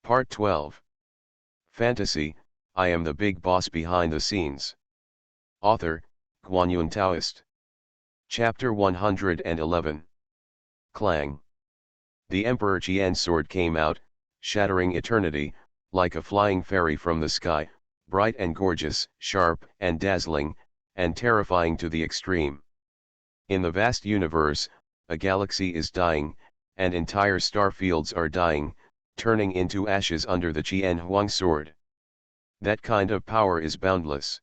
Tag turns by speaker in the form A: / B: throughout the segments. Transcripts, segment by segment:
A: Part 12. Fantasy, I am the big boss behind the scenes. Author, Guanyun Taoist. Chapter 111. Clang. The Emperor Qian's sword came out, shattering eternity, like a flying fairy from the sky, bright and gorgeous, sharp and dazzling, and terrifying to the extreme. In the vast universe, a galaxy is dying, and entire star fields are dying, turning into ashes under the Qian Huang sword. That kind of power is boundless.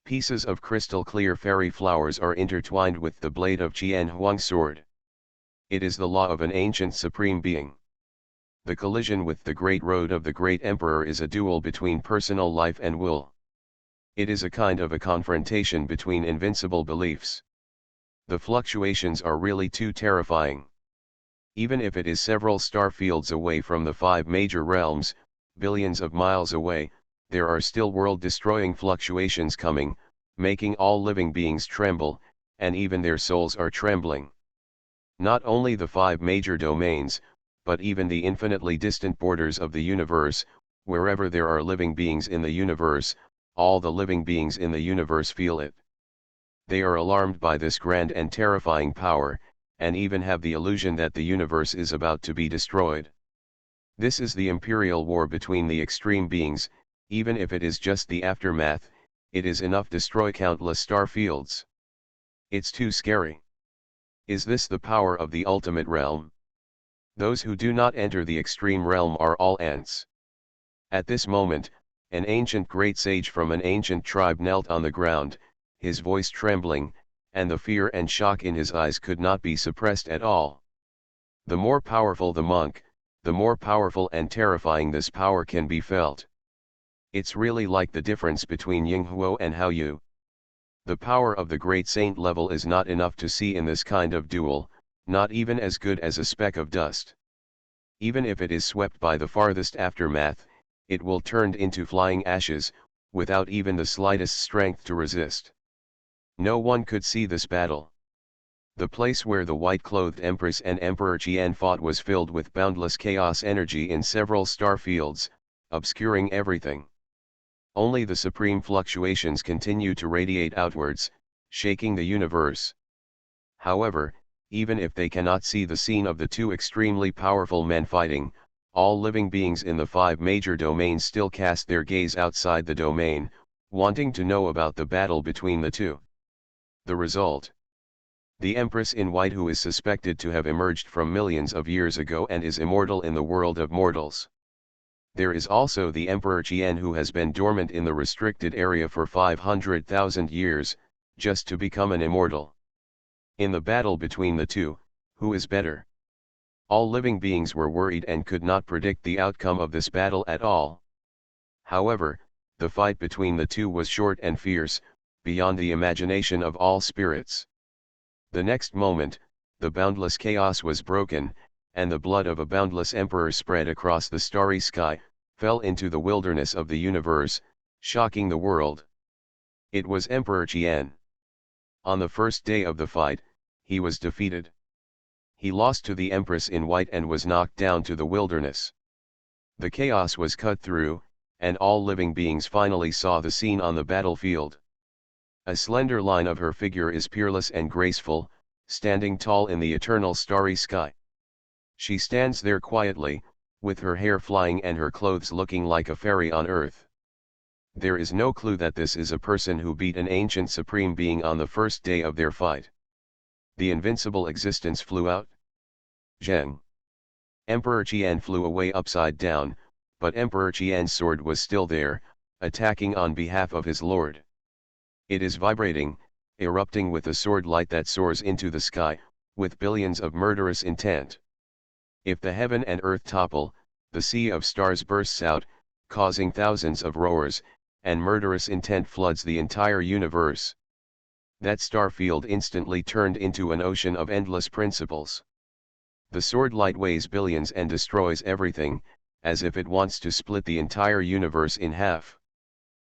A: Pieces of crystal clear fairy flowers are intertwined with the blade of Qian Huang sword. It is the law of an ancient supreme being. The collision with the great road of the great emperor is a duel between personal life and will. It is a kind of a confrontation between invincible beliefs. The fluctuations are really too terrifying. Even if it is several star fields away from the 5 major realms, billions of miles away, there are still world-destroying fluctuations coming, making all living beings tremble, and even their souls are trembling. Not only the 5 major domains, but even the infinitely distant borders of the universe, wherever there are living beings in the universe, all the living beings in the universe feel it. They are alarmed by this grand and terrifying power, and even have the illusion that the universe is about to be destroyed. This is the imperial war between the extreme beings. Even if it is just the aftermath, it is enough to destroy countless star fields. It's too scary. Is this the power of the ultimate realm? Those who do not enter the extreme realm are all ants. At this moment, an ancient great sage from an ancient tribe knelt on the ground, his voice trembling, and the fear and shock in his eyes could not be suppressed at all. The more powerful the monk, the more powerful and terrifying this power can be felt. It's really like the difference between Yinghuo and Haoyu. The power of the great saint level is not enough to see in this kind of duel, not even as good as a speck of dust. Even if it is swept by the farthest aftermath, it will turn into flying ashes, without even the slightest strength to resist. No one could see this battle. The place where the white-clothed Empress and Emperor Qian fought was filled with boundless chaos energy in several star fields, obscuring everything. Only the supreme fluctuations continue to radiate outwards, shaking the universe. However, even if they cannot see the scene of the 2 extremely powerful men fighting, all living beings in the 5 major domains still cast their gaze outside the domain, wanting to know about the battle between the 2. The result. The Empress in white, who is suspected to have emerged from millions of years ago and is immortal in the world of mortals. There is also the Emperor Qian, who has been dormant in the restricted area for 500,000 years, just to become an immortal. In the battle between the 2, who is better? All living beings were worried and could not predict the outcome of this battle at all. However, the fight between the 2 was short and fierce, beyond the imagination of all spirits. The next moment, the boundless chaos was broken, and the blood of a boundless emperor spread across the starry sky, fell into the wilderness of the universe, shocking the world. It was Emperor Qian. On the first day of the fight, he was defeated. He lost to the Empress in white and was knocked down to the wilderness. The chaos was cut through, and all living beings finally saw the scene on the battlefield. A slender line of her figure is peerless and graceful, standing tall in the eternal starry sky. She stands there quietly, with her hair flying and her clothes looking like a fairy on earth. There is no clue that this is a person who beat an ancient supreme being on the first day of their fight. The invincible existence flew out. Zheng. Emperor Qian flew away upside down, but Emperor Qian's sword was still there, attacking on behalf of his lord. It is vibrating, erupting with a sword light that soars into the sky, with billions of murderous intent. If the heaven and earth topple, the sea of stars bursts out, causing thousands of roars, and murderous intent floods the entire universe. That star field instantly turned into an ocean of endless principles. The sword light weighs billions and destroys everything, as if it wants to split the entire universe in half.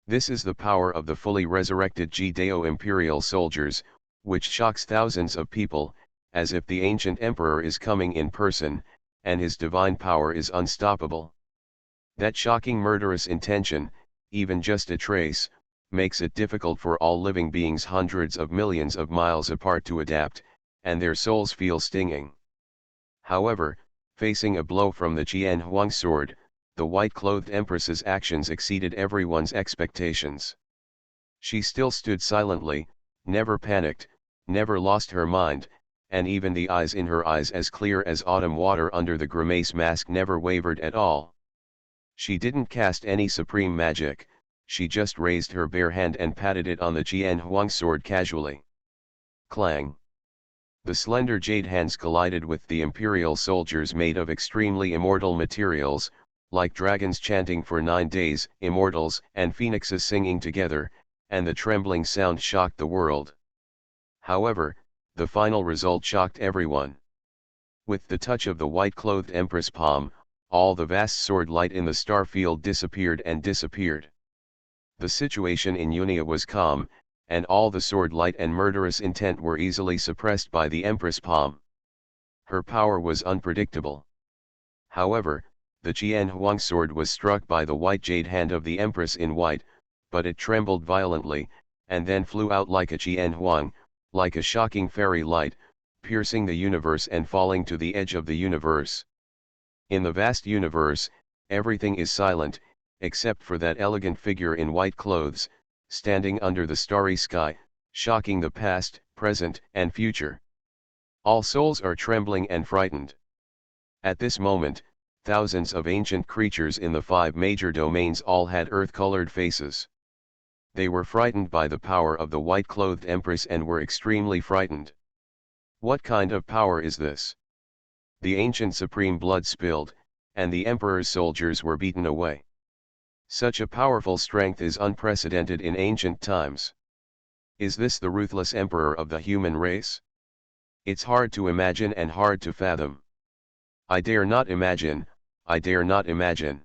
A: This is the power of the fully resurrected Jidao imperial soldiers, which shocks thousands of people, as if the ancient emperor is coming in person, and his divine power is unstoppable. That shocking murderous intention, even just a trace, makes it difficult for all living beings hundreds of millions of miles apart to adapt, and their souls feel stinging. However, facing a blow from the Qian Huang sword, the white-clothed empress's actions exceeded everyone's expectations. She still stood silently, never panicked, never lost her mind, and even the eyes in her eyes as clear as autumn water under the grimace mask never wavered at all. She didn't cast any supreme magic, she just raised her bare hand and patted it on the Qian Huang sword casually. Clang! The slender jade hands collided with the imperial soldiers made of extremely immortal materials, like dragons chanting for 9 days, immortals and phoenixes singing together, and the trembling sound shocked the world. However, the final result shocked everyone. With the touch of the white-clothed empress palm, all the vast sword light in the star field disappeared and disappeared. The situation in Unia was calm, and all the sword light and murderous intent were easily suppressed by the empress palm. Her power was unpredictable. However, the Qian Huang sword was struck by the white jade hand of the empress in white, but it trembled violently, and then flew out like a Qian Huang, like a shocking fairy light, piercing the universe and falling to the edge of the universe. In the vast universe, everything is silent, except for that elegant figure in white clothes, standing under the starry sky, shocking the past, present, and future. All souls are trembling and frightened. At this moment, thousands of ancient creatures in the 5 major domains all had earth-colored faces. They were frightened by the power of the white-clothed empress and were extremely frightened. What kind of power is this? The ancient supreme blood spilled, and the emperor's soldiers were beaten away. Such a powerful strength is unprecedented in ancient times. Is this the ruthless emperor of the human race? It's hard to imagine and hard to fathom. I dare not imagine, I dare not imagine.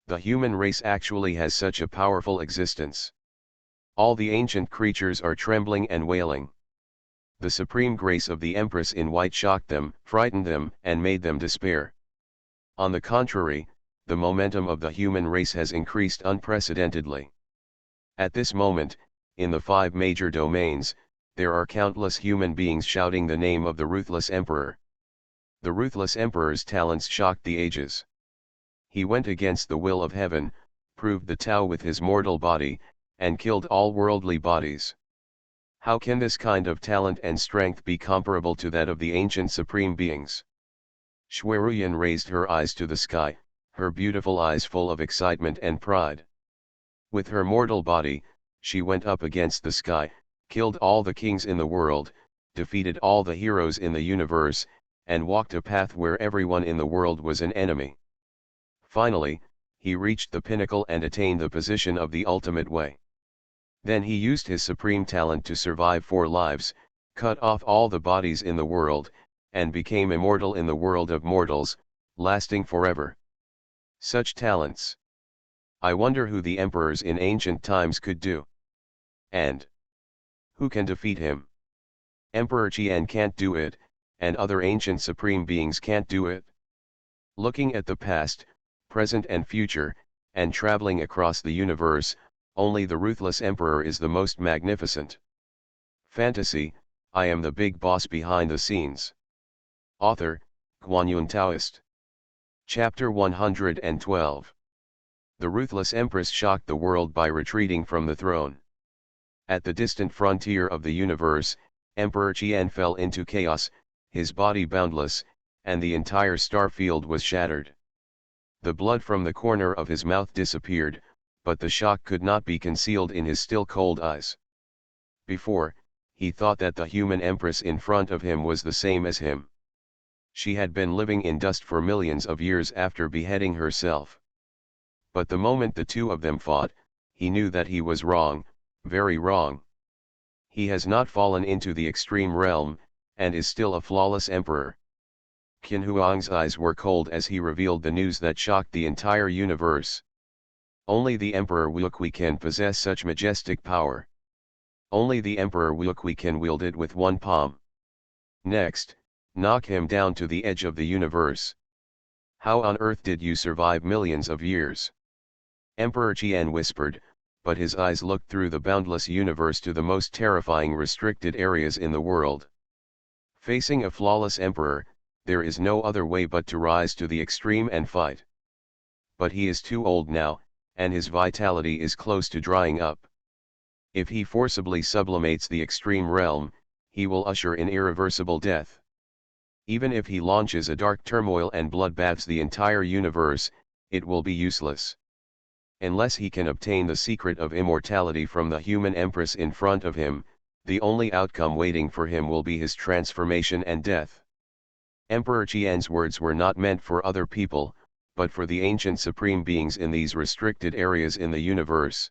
A: The human race actually has such a powerful existence. All the ancient creatures are trembling and wailing. The supreme grace of the Empress in white shocked them, frightened them, and made them despair. On the contrary, the momentum of the human race has increased unprecedentedly. At this moment, in the 5 major domains, there are countless human beings shouting the name of the ruthless emperor. The ruthless emperor's talents shocked the ages. He went against the will of heaven, proved the Tao with his mortal body, and killed all worldly bodies. How can this kind of talent and strength be comparable to that of the ancient supreme beings? Xueruyan raised her eyes to the sky, her beautiful eyes full of excitement and pride. With her mortal body, she went up against the sky, killed all the kings in the world, defeated all the heroes in the universe, and walked a path where everyone in the world was an enemy. Finally, he reached the pinnacle and attained the position of the ultimate way. Then he used his supreme talent to survive 4 lives, cut off all the bodies in the world, and became immortal in the world of mortals, lasting forever. Such talents! I wonder who the emperors in ancient times could do. And who can defeat him? Emperor Qian can't do it, and other ancient supreme beings can't do it. Looking at the past, present and future, and traveling across the universe, only the ruthless emperor is the most magnificent. Fantasy, I am the big boss behind the scenes. Author, Guanyun Taoist. Chapter 112. The ruthless empress shocked the world by retreating from the throne. At the distant frontier of the universe, Emperor Qian fell into chaos, his body boundless, and the entire star field was shattered. The blood from the corner of his mouth disappeared, but the shock could not be concealed in his still cold eyes. Before, he thought that the human empress in front of him was the same as him. She had been living in dust for millions of years after beheading herself. But the moment the two of them fought, he knew that he was wrong, very wrong. He has not fallen into the extreme realm, and is still a flawless emperor. Qin Huang's eyes were cold as he revealed the news that shocked the entire universe. Only the Emperor Wuqi can possess such majestic power. Only the Emperor Wuqi can wield it with one palm. Next, knock him down to the edge of the universe. How on earth did you survive millions of years? Emperor Qian whispered, but his eyes looked through the boundless universe to the most terrifying restricted areas in the world. Facing a flawless emperor, there is no other way but to rise to the extreme and fight. But he is too old now, and his vitality is close to drying up. If he forcibly sublimates the extreme realm, he will usher in irreversible death. Even if he launches a dark turmoil and bloodbaths the entire universe, it will be useless. Unless he can obtain the secret of immortality from the human empress in front of him, the only outcome waiting for him will be his transformation and death. Emperor Qian's words were not meant for other people, but for the ancient supreme beings in these restricted areas in the universe.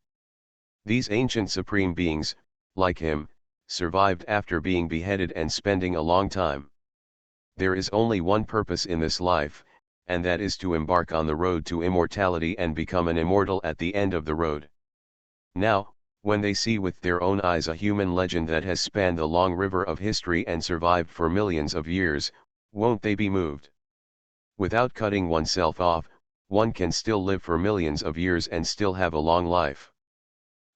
A: These ancient supreme beings, like him, survived after being beheaded and spending a long time. There is only one purpose in this life, and that is to embark on the road to immortality and become an immortal at the end of the road. Now, when they see with their own eyes a human legend that has spanned the long river of history and survived for millions of years, won't they be moved? Without cutting oneself off, one can still live for millions of years and still have a long life.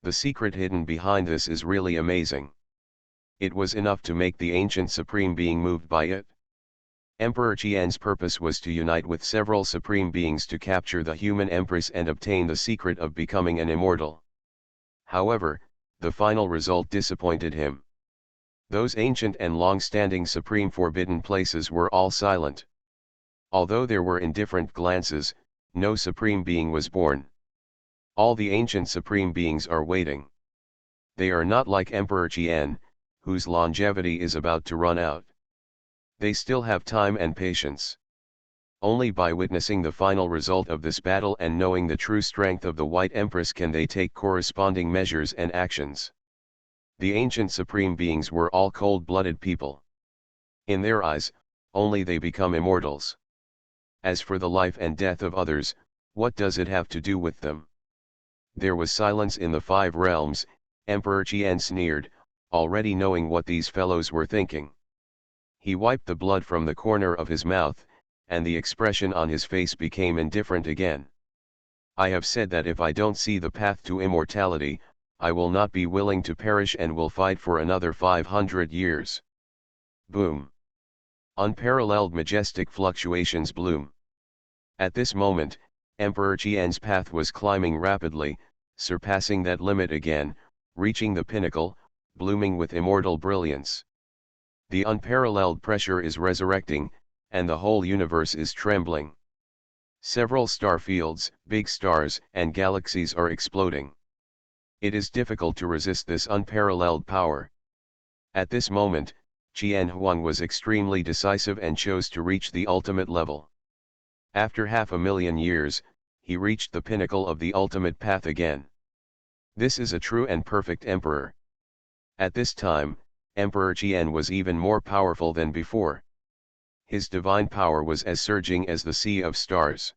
A: The secret hidden behind this is really amazing. It was enough to make the ancient supreme being moved by it. Emperor Qian's purpose was to unite with several supreme beings to capture the human empress and obtain the secret of becoming an immortal. However, the final result disappointed him. Those ancient and long-standing supreme forbidden places were all silent. Although there were indifferent glances, no supreme being was born. All the ancient supreme beings are waiting. They are not like Emperor Qian, whose longevity is about to run out. They still have time and patience. Only by witnessing the final result of this battle and knowing the true strength of the White Empress can they take corresponding measures and actions. The ancient supreme beings were all cold-blooded people. In their eyes, only they become immortals. As for the life and death of others, what does it have to do with them? There was silence in the 5 realms. Emperor Qian sneered, already knowing what these fellows were thinking. He wiped the blood from the corner of his mouth, and the expression on his face became indifferent again. I have said that if I don't see the path to immortality, I will not be willing to perish and will fight for another 500 years. Boom. Unparalleled majestic fluctuations bloom. At this moment, Emperor Qian's path was climbing rapidly, surpassing that limit again, reaching the pinnacle, blooming with immortal brilliance. The unparalleled pressure is resurrecting, and the whole universe is trembling. Several star fields, big stars, and galaxies are exploding. It is difficult to resist this unparalleled power. At this moment, Qian Huang was extremely decisive and chose to reach the ultimate level. After 500,000 years, he reached the pinnacle of the ultimate path again. This is a true and perfect emperor. At this time, Emperor Qian was even more powerful than before. His divine power was as surging as the sea of stars.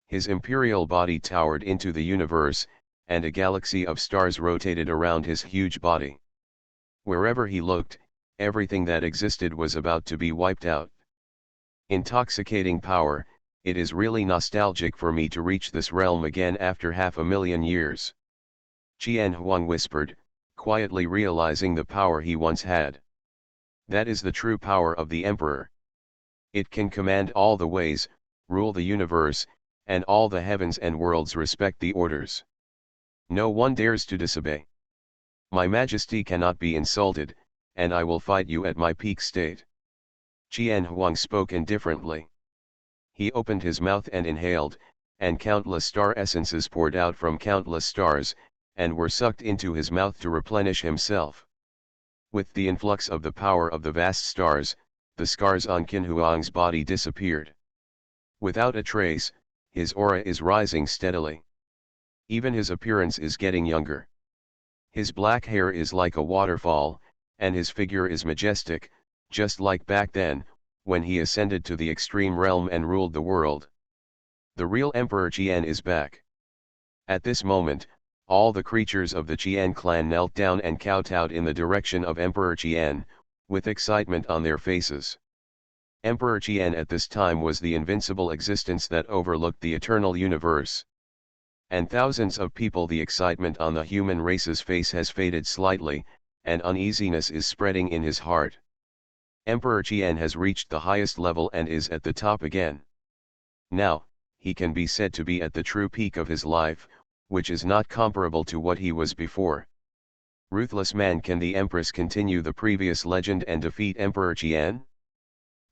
A: His imperial body towered into the universe, and a galaxy of stars rotated around his huge body. Wherever he looked, everything that existed was about to be wiped out. Intoxicating power, it is really nostalgic for me to reach this realm again after 500,000 years. Qian Huang whispered, quietly realizing the power he once had. That is the true power of the emperor. It can command all the ways, rule the universe, and all the heavens and worlds respect the orders. No one dares to disobey. My majesty cannot be insulted, and I will fight you at my peak state. Qian Huang spoke indifferently. He opened his mouth and inhaled, and countless star essences poured out from countless stars, and were sucked into his mouth to replenish himself. With the influx of the power of the vast stars, the scars on Qin Huang's body disappeared. Without a trace, his aura is rising steadily. Even his appearance is getting younger. His black hair is like a waterfall, and his figure is majestic, just like back then, when he ascended to the extreme realm and ruled the world. The real Emperor Qian is back. At this moment, all the creatures of the Qian clan knelt down and kowtowed in the direction of Emperor Qian, with excitement on their faces. Emperor Qian at this time was the invincible existence that overlooked the eternal universe. And thousands of people, the excitement on the human race's face has faded slightly, and uneasiness is spreading in his heart. Emperor Qian has reached the highest level and is at the top again. Now, he can be said to be at the true peak of his life, which is not comparable to what he was before. Ruthless man, can the Empress continue the previous legend and defeat Emperor Qian?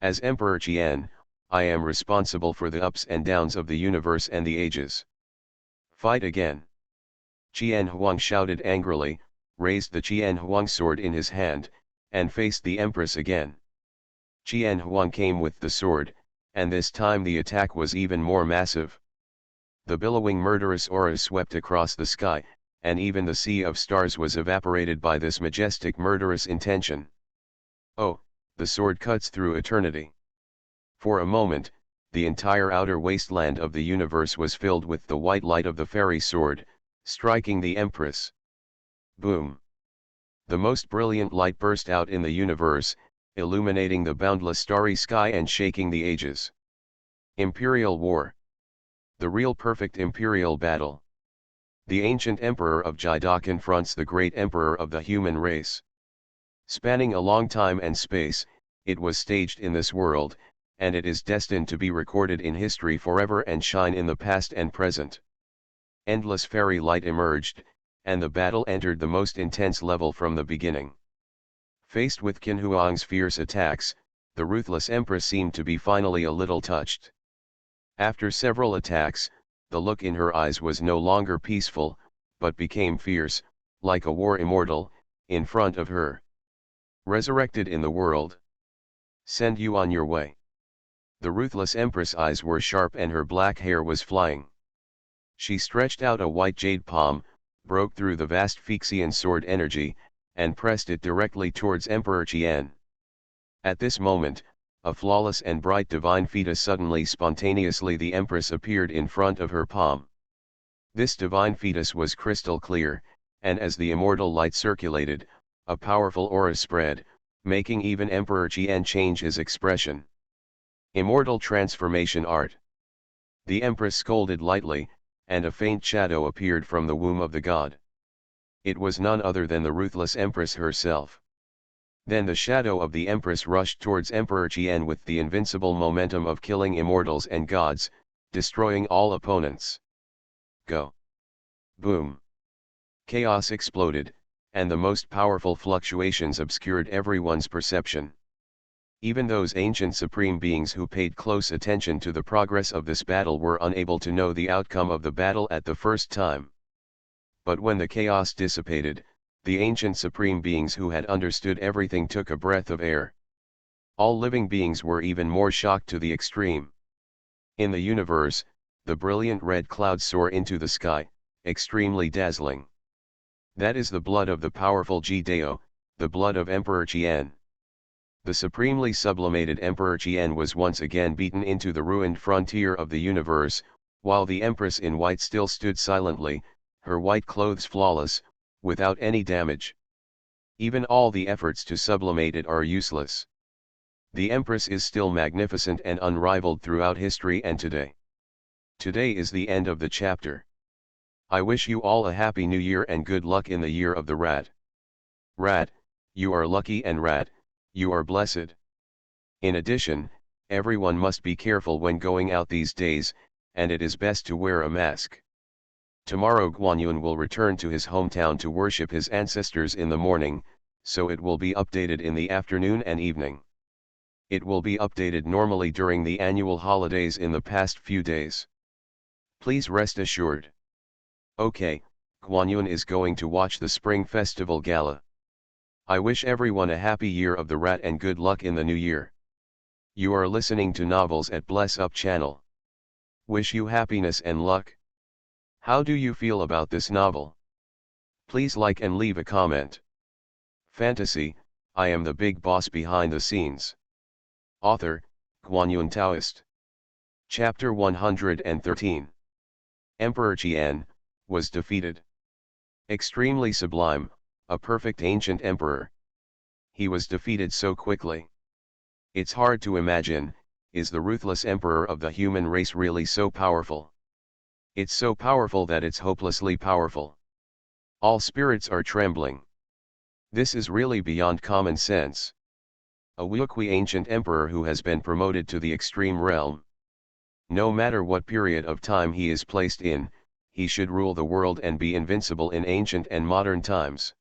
A: As Emperor Qian, I am responsible for the ups and downs of the universe and the ages. Fight again. Qian Huang shouted angrily, raised the Qian Huang sword in his hand, and faced the Empress again. Qian Huang came with the sword, and this time the attack was even more massive. The billowing murderous aura swept across the sky, and even the sea of stars was evaporated by this majestic murderous intention. Oh, the sword cuts through eternity. For a moment, the entire outer wasteland of the universe was filled with the white light of the fairy sword, striking the Empress. Boom! The most brilliant light burst out in the universe, illuminating the boundless starry sky and shaking the ages. Imperial War. The real perfect imperial battle. The ancient emperor of Jida confronts the great emperor of the human race. Spanning a long time and space, it was staged in this world, and it is destined to be recorded in history forever and shine in the past and present. Endless fairy light emerged, and the battle entered the most intense level from the beginning. Faced with Qin Huang's fierce attacks, the ruthless empress seemed to be finally a little touched. After several attacks, the look in her eyes was no longer peaceful, but became fierce, like a war immortal, in front of her. Resurrected in the world. Send you on your way. The ruthless empress' eyes were sharp and her black hair was flying. She stretched out a white jade palm, broke through the vast Phyxian sword energy, and pressed it directly towards Emperor Qian. At this moment, a flawless and bright divine fetus spontaneously the Empress appeared in front of her palm. This divine fetus was crystal clear, and as the immortal light circulated, a powerful aura spread, making even Emperor Qian change his expression. Immortal transformation art. The Empress scolded lightly, and a faint shadow appeared from the womb of the god. It was none other than the ruthless Empress herself. Then the shadow of the Empress rushed towards Emperor Qian with the invincible momentum of killing immortals and gods, destroying all opponents. Go! Boom! Chaos exploded, and the most powerful fluctuations obscured everyone's perception. Even those ancient supreme beings who paid close attention to the progress of this battle were unable to know the outcome of the battle at the first time. But when the chaos dissipated, the ancient supreme beings who had understood everything took a breath of air. All living beings were even more shocked to the extreme. In the universe, the brilliant red clouds soar into the sky, extremely dazzling. That is the blood of the powerful Ji-Dao, the blood of Emperor Qian. The supremely sublimated Emperor Qian was once again beaten into the ruined frontier of the universe, while the Empress in white still stood silently, her white clothes flawless, without any damage. Even all the efforts to sublimate it are useless. The Empress is still magnificent and unrivaled throughout history and today. Today is the end of the chapter. I wish you all a happy new year and good luck in the year of the rat. Rat, you are lucky, and rat, you are blessed. In addition, everyone must be careful when going out these days, and it is best to wear a mask. Tomorrow Guanyun will return to his hometown to worship his ancestors in the morning, so it will be updated in the afternoon and evening. It will be updated normally during the annual holidays in the past few days. Please rest assured. Okay, Guanyun is going to watch the Spring Festival Gala. I wish everyone a happy year of the rat and good luck in the new year. You are listening to Novels at Bless Up channel. Wish you happiness and luck. How do you feel about this novel? Please like and leave a comment. Fantasy, I am the big boss behind the scenes. Author, Guanyun Taoist. Chapter 113. Emperor Qian was defeated. Extremely sublime, a perfect ancient emperor. He was defeated so quickly. It's hard to imagine, is the ruthless emperor of the human race really so powerful? It's so powerful that it's hopelessly powerful. All spirits are trembling. This is really beyond common sense. A Wuokwi ancient emperor who has been promoted to the extreme realm. No matter what period of time he is placed in, he should rule the world and be invincible in ancient and modern times.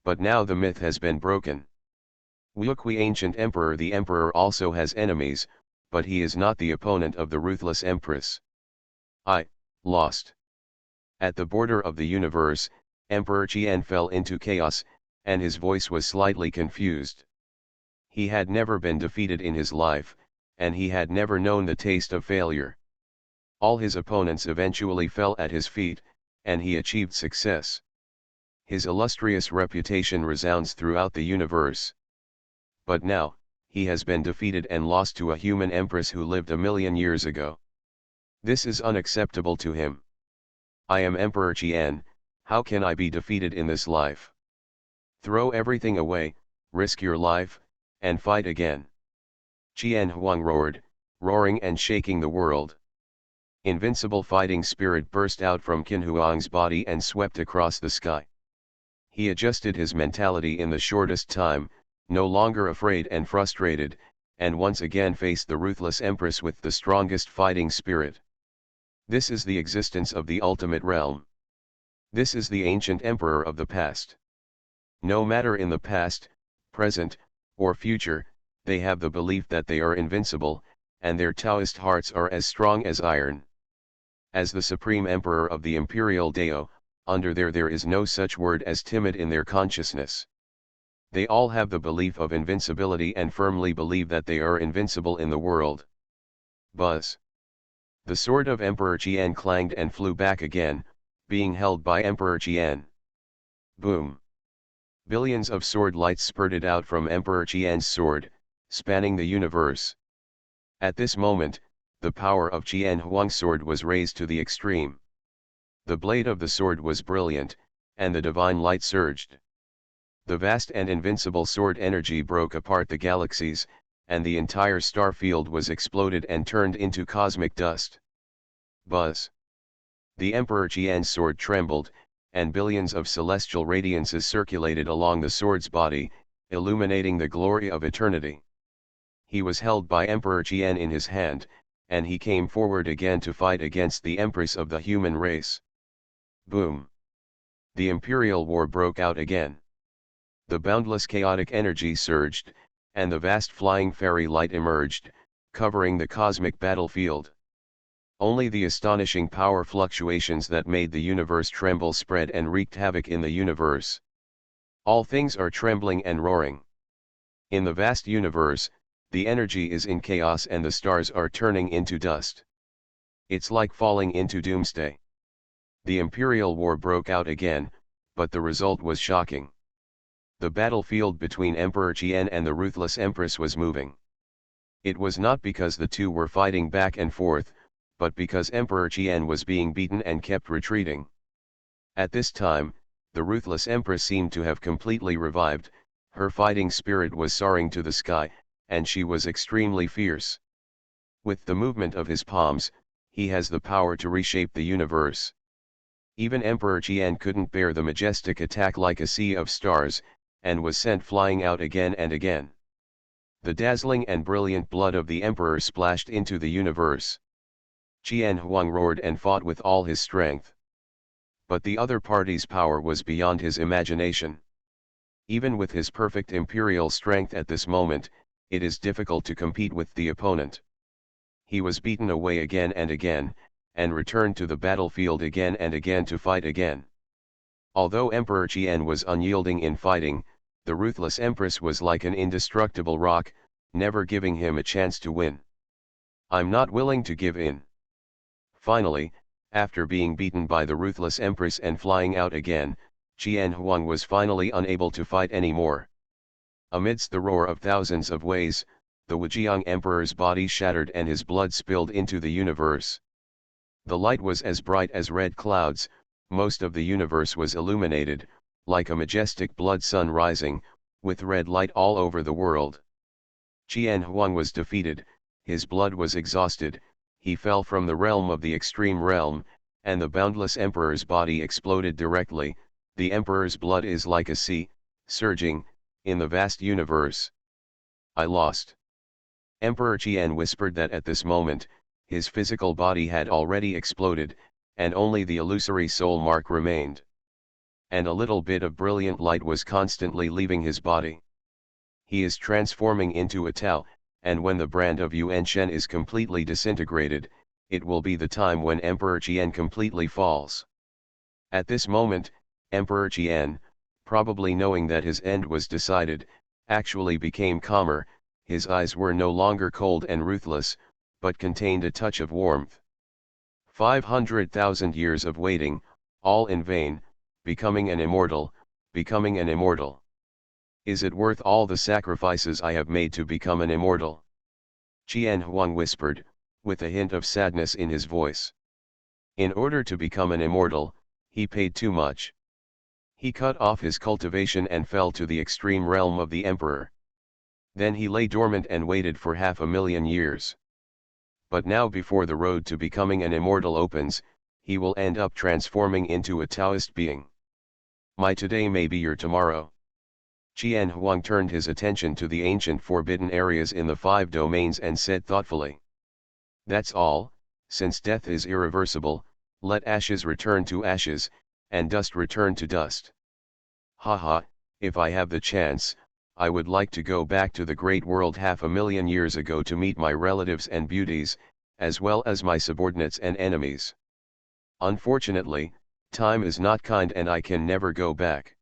A: But now the myth has been broken. Wuokwi ancient emperor, the emperor also has enemies, but he is not the opponent of the ruthless empress. Lost. At the border of the universe, Emperor Qian fell into chaos, and his voice was slightly confused. He had never been defeated in his life, and he had never known the taste of failure. All his opponents eventually fell at his feet, and he achieved success. His illustrious reputation resounds throughout the universe. But now, he has been defeated and lost to a human empress who lived 1,000,000 years ago. This is unacceptable to him. I am Emperor Qian, how can I be defeated in this life? Throw everything away, risk your life, and fight again. Qian Huang roared, roaring and shaking the world. Invincible fighting spirit burst out from Qin Huang's body and swept across the sky. He adjusted his mentality in the shortest time, no longer afraid and frustrated, and once again faced the ruthless empress with the strongest fighting spirit. This is the existence of the ultimate realm. This is the ancient emperor of the past. No matter in the past, present, or future, they have the belief that they are invincible, and their Taoist hearts are as strong as iron. As the supreme emperor of the imperial Dao, under there is no such word as timid in their consciousness. They all have the belief of invincibility and firmly believe that they are invincible in the world. Buzz. The sword of Emperor Qian clanged and flew back again, being held by Emperor Qian. Boom. Billions of sword lights spurted out from Emperor Qian's sword, spanning the universe. At this moment, the power of Qian Huang's sword was raised to the extreme. The blade of the sword was brilliant, and the divine light surged. The vast and invincible sword energy broke apart the galaxies, and the entire star field was exploded and turned into cosmic dust. Buzz. The Emperor Qian's sword trembled, and billions of celestial radiances circulated along the sword's body, illuminating the glory of eternity. He was held by Emperor Qian in his hand, and he came forward again to fight against the Empress of the human race. Boom. The Imperial War broke out again. The boundless chaotic energy surged, and the vast flying fairy light emerged, covering the cosmic battlefield. Only the astonishing power fluctuations that made the universe tremble spread and wreaked havoc in the universe. All things are trembling and roaring. In the vast universe, the energy is in chaos and the stars are turning into dust. It's like falling into doomsday. The Imperial War broke out again, but the result was shocking. The battlefield between Emperor Qian and the ruthless Empress was moving. It was not because the two were fighting back and forth, but because Emperor Qian was being beaten and kept retreating. At this time, the ruthless Empress seemed to have completely revived, her fighting spirit was soaring to the sky, and she was extremely fierce. With the movement of his palms, he has the power to reshape the universe. Even Emperor Qian couldn't bear the majestic attack like a sea of stars, and was sent flying out again and again. The dazzling and brilliant blood of the Emperor splashed into the universe. Qian Huang roared and fought with all his strength. But the other party's power was beyond his imagination. Even with his perfect imperial strength at this moment, it is difficult to compete with the opponent. He was beaten away again and again, and returned to the battlefield again and again to fight again. Although Emperor Qian was unyielding in fighting, the ruthless Empress was like an indestructible rock, never giving him a chance to win. I'm not willing to give in. Finally, after being beaten by the ruthless Empress and flying out again, Qian Huang was finally unable to fight anymore. Amidst the roar of thousands of ways, the Wujiang Emperor's body shattered and his blood spilled into the universe. The light was as bright as red clouds, most of the universe was illuminated, like a majestic blood sun rising, with red light all over the world. Qian Huang was defeated, his blood was exhausted, he fell from the realm of the extreme realm, and the boundless emperor's body exploded directly. The emperor's blood is like a sea, surging, in the vast universe. I lost. Emperor Qian whispered that at this moment, his physical body had already exploded, and only the illusory soul mark remained. And a little bit of brilliant light was constantly leaving his body. He is transforming into a Tao, and when the brand of Yuan Shen is completely disintegrated, it will be the time when Emperor Qian completely falls. At this moment, Emperor Qian, probably knowing that his end was decided, actually became calmer. His eyes were no longer cold and ruthless, but contained a touch of warmth. 500,000 years of waiting, all in vain, becoming an immortal, becoming an immortal. Is it worth all the sacrifices I have made to become an immortal? Qian Huang whispered, with a hint of sadness in his voice. In order to become an immortal, he paid too much. He cut off his cultivation and fell to the extreme realm of the emperor. Then he lay dormant and waited for 500,000 years. But now before the road to becoming an immortal opens, he will end up transforming into a Taoist being. My today may be your tomorrow. Qian Huang turned his attention to the ancient forbidden areas in the 5 domains and said thoughtfully. That's all, since death is irreversible, let ashes return to ashes, and dust return to dust. Haha, if I have the chance, I would like to go back to the great world 500,000 years ago to meet my relatives and beauties, as well as my subordinates and enemies. Unfortunately, time is not kind and I can never go back.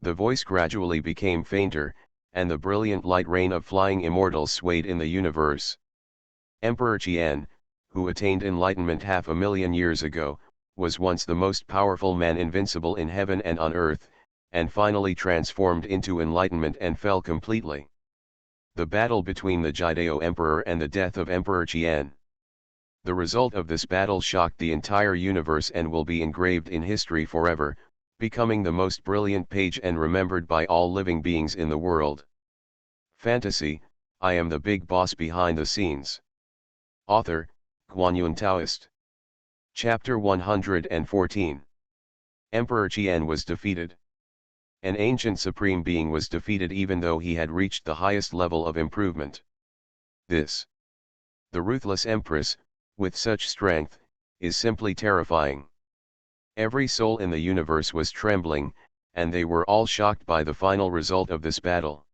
A: The voice gradually became fainter, and the brilliant light rain of flying immortals swayed in the universe. Emperor Qian, who attained enlightenment 500,000 years ago, was once the most powerful man, invincible in heaven and on earth, and finally transformed into enlightenment and fell completely. The battle between the Jidao Emperor and the death of Emperor Qian. The result of this battle shocked the entire universe and will be engraved in history forever, becoming the most brilliant page and remembered by all living beings in the world. Fantasy, I am the big boss behind the scenes. Author, Guanyun Taoist. Chapter 114. Emperor Qian was defeated. An ancient supreme being was defeated even though he had reached the highest level of improvement. The ruthless empress, with such strength, is simply terrifying. Every soul in the universe was trembling, and they were all shocked by the final result of this battle.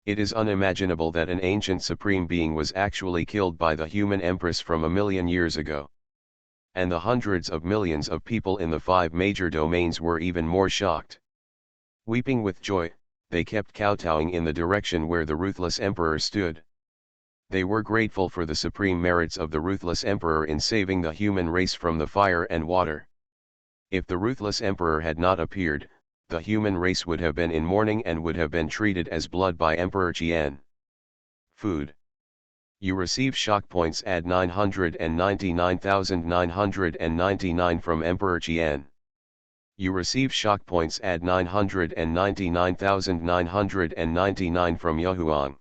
A: It is unimaginable that an ancient supreme being was actually killed by the human empress from 1,000,000 years ago. And the hundreds of millions of people in the 5 major domains were even more shocked. Weeping with joy, they kept kowtowing in the direction where the ruthless emperor stood. They were grateful for the supreme merits of the ruthless emperor in saving the human race from the fire and water. If the ruthless emperor had not appeared, the human race would have been in mourning and would have been treated as blood by Emperor Qian. Food. You receive shock points, add 999,999 from Emperor Qian. You receive shock points, add 999,999 from Yahuang.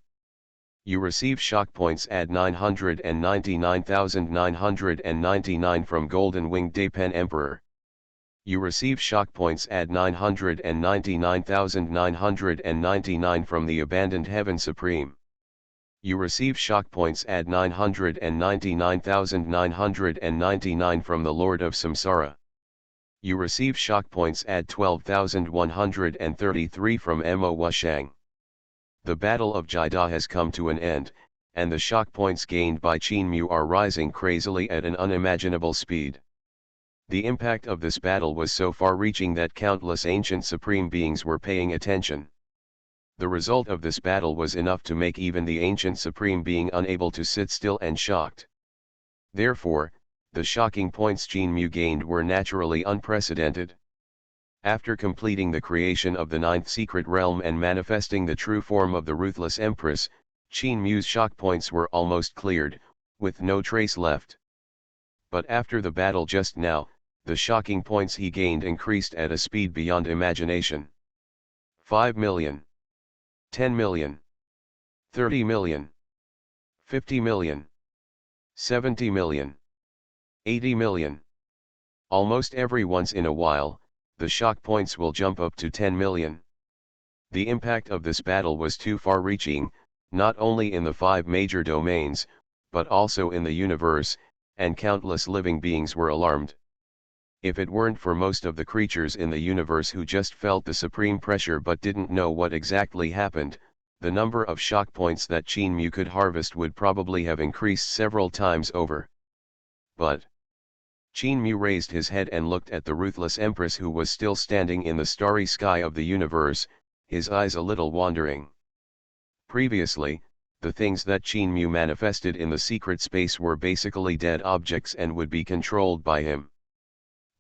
A: You receive shock points, add 999,999 from Golden Winged Daepen Emperor. You receive shock points, add 999,999 from the Abandoned Heaven Supreme. You receive shock points, add 999,999 from the Lord of Samsara. You receive shock points, add 12,133 from Mo Wushang. The Battle of Jida has come to an end, and the shock points gained by Qin Mu are rising crazily at an unimaginable speed. The impact of this battle was so far-reaching that countless ancient supreme beings were paying attention. The result of this battle was enough to make even the ancient supreme being unable to sit still and shocked. Therefore, the shocking points Qin Mu gained were naturally unprecedented. After completing the creation of the 9th secret realm and manifesting the true form of the ruthless empress, Qin Mu's shock points were almost cleared, with no trace left. But after the battle just now, the shocking points he gained increased at a speed beyond imagination. 5 million. 10 million. 30 million, 50 million, 70 million, 80 million. Almost every once in a while, the shock points will jump up to 10 million. The impact of this battle was too far-reaching, not only in the 5 major domains, but also in the universe, and countless living beings were alarmed. If it weren't for most of the creatures in the universe who just felt the supreme pressure but didn't know what exactly happened, the number of shock points that Chinmu could harvest would probably have increased several times over. But Chinmu raised his head and looked at the ruthless Empress who was still standing in the starry sky of the universe, his eyes a little wandering. Previously, the things that Chinmu manifested in the secret space were basically dead objects and would be controlled by him.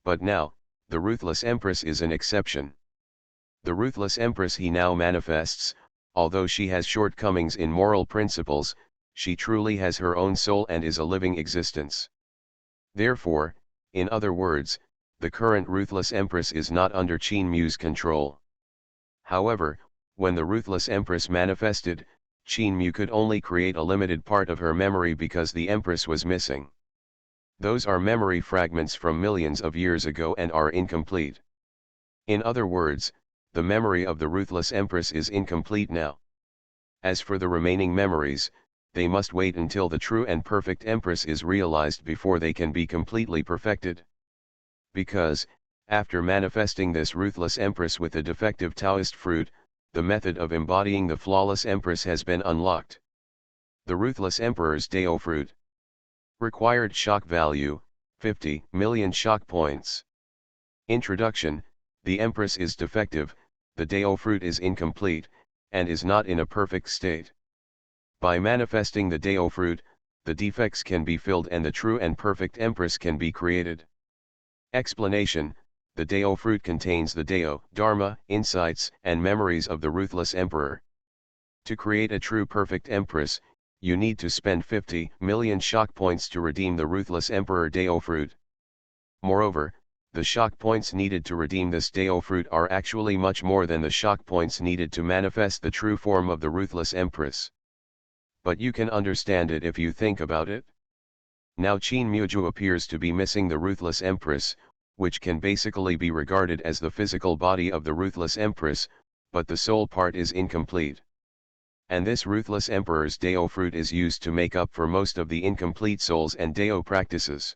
A: But now, the ruthless Empress is an exception. The ruthless Empress he now manifests, although she has shortcomings in moral principles, she truly has her own soul and is a living existence. Therefore, in other words, the current ruthless Empress is not under Chinmu's control. However, when the ruthless Empress manifested, Chinmu could only create a limited part of her memory because the Empress was missing. Those are memory fragments from millions of years ago and are incomplete. In other words, the memory of the ruthless Empress is incomplete now. As for the remaining memories, they must wait until the true and perfect Empress is realized before they can be completely perfected. Because, after manifesting this ruthless Empress with a defective Taoist fruit, the method of embodying the flawless Empress has been unlocked. The ruthless Emperor's Dao fruit. Required shock value, 50 million shock points. Introduction: the Empress is defective, the Dao fruit is incomplete, and is not in a perfect state. By manifesting the Dao fruit, the defects can be filled and the true and perfect Empress can be created. Explanation: the Dao fruit contains the Dao, Dharma, insights, and memories of the ruthless Emperor. To create a true perfect Empress, you need to spend 50 million shock points to redeem the ruthless Emperor Dao fruit. Moreover, the shock points needed to redeem this Dao fruit are actually much more than the shock points needed to manifest the true form of the ruthless Empress. But you can understand it if you think about it. Now Chinmu appears to be missing the ruthless Empress, which can basically be regarded as the physical body of the ruthless Empress, but the soul part is incomplete. And this ruthless Emperor's Dao fruit is used to make up for most of the incomplete souls and Dao practices.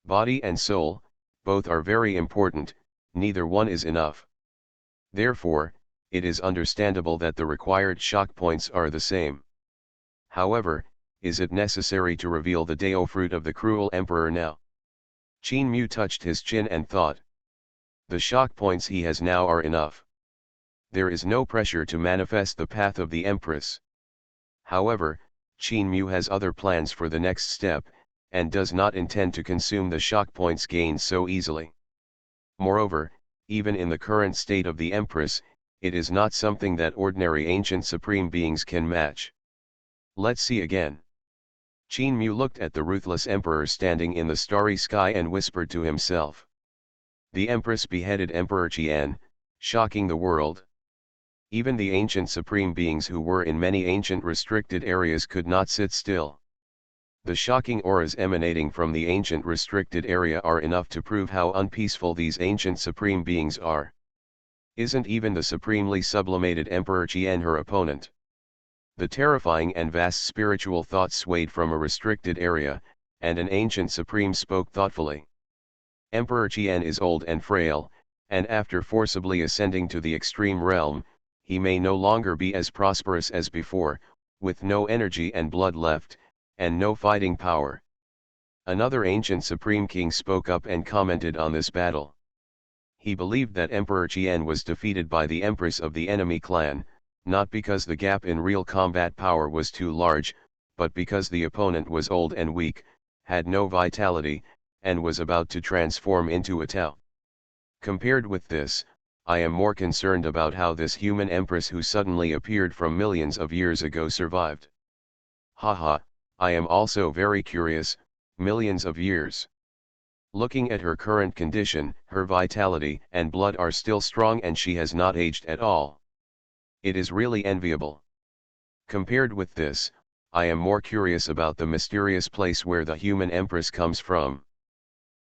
A: Body and soul, both are very important, neither one is enough. Therefore, it is understandable that the required shock points are the same. However, is it necessary to reveal the Dao fruit of the cruel Emperor now? Chinmu touched his chin and thought. The shock points he has now are enough. There is no pressure to manifest the path of the Empress. However, Chinmu has other plans for the next step, and does not intend to consume the shock points gained so easily. Moreover, even in the current state of the Empress, it is not something that ordinary ancient supreme beings can match. Let's see again. Chinmu looked at the ruthless Emperor standing in the starry sky and whispered to himself. The Empress beheaded Emperor Qian, shocking the world. Even the ancient supreme beings who were in many ancient restricted areas could not sit still. The shocking auras emanating from the ancient restricted area are enough to prove how unpeaceful these ancient supreme beings are. Isn't even the supremely sublimated Emperor Qian her opponent? The terrifying and vast spiritual thoughts swayed from a restricted area, and an ancient supreme spoke thoughtfully. Emperor Qian is old and frail, and after forcibly ascending to the extreme realm, he may no longer be as prosperous as before, with no energy and blood left, and no fighting power. Another ancient supreme king spoke up and commented on this battle. He believed that Emperor Qian was defeated by the Empress of the enemy clan, not because the gap in real combat power was too large, but because the opponent was old and weak, had no vitality, and was about to transform into a Tao. Compared with this, I am more concerned about how this human empress who suddenly appeared from millions of years ago survived. Haha, I am also very curious, millions of years. Looking at her current condition, her vitality and blood are still strong and she has not aged at all. It is really enviable. Compared with this, I am more curious about the mysterious place where the human empress comes from.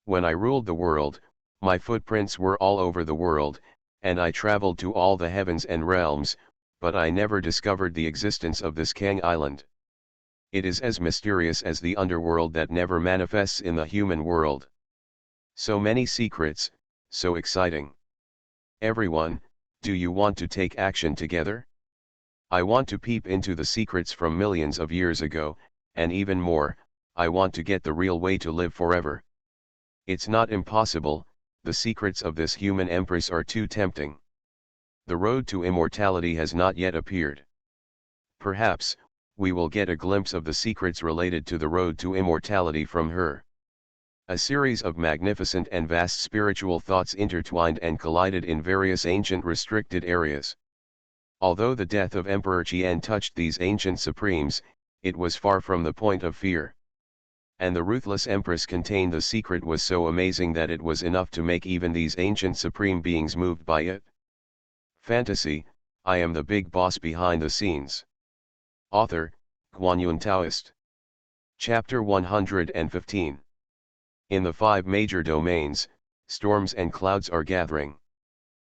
A: When I ruled the world, my footprints were all over the world, and I traveled to all the heavens and realms, but I never discovered the existence of this Kang Island. It is as mysterious as the underworld that never manifests in the human world. So many secrets, so exciting. Everyone, do you want to take action together? I want to peep into the secrets from millions of years ago, and even more, I want to get the real way to live forever. It's not impossible, the secrets of this human empress are too tempting. The road to immortality has not yet appeared. Perhaps, we will get a glimpse of the secrets related to the road to immortality from her. A series of magnificent and vast spiritual thoughts intertwined and collided in various ancient restricted areas. Although the death of Emperor Qian touched these ancient supremes, it was far from the point of fear. And the ruthless empress contained the secret was so amazing that it was enough to make even these ancient supreme beings moved by it. Fantasy, I am the big boss behind the scenes. Author, Guanyun Taoist. Chapter 115. In the 5 major domains, storms and clouds are gathering.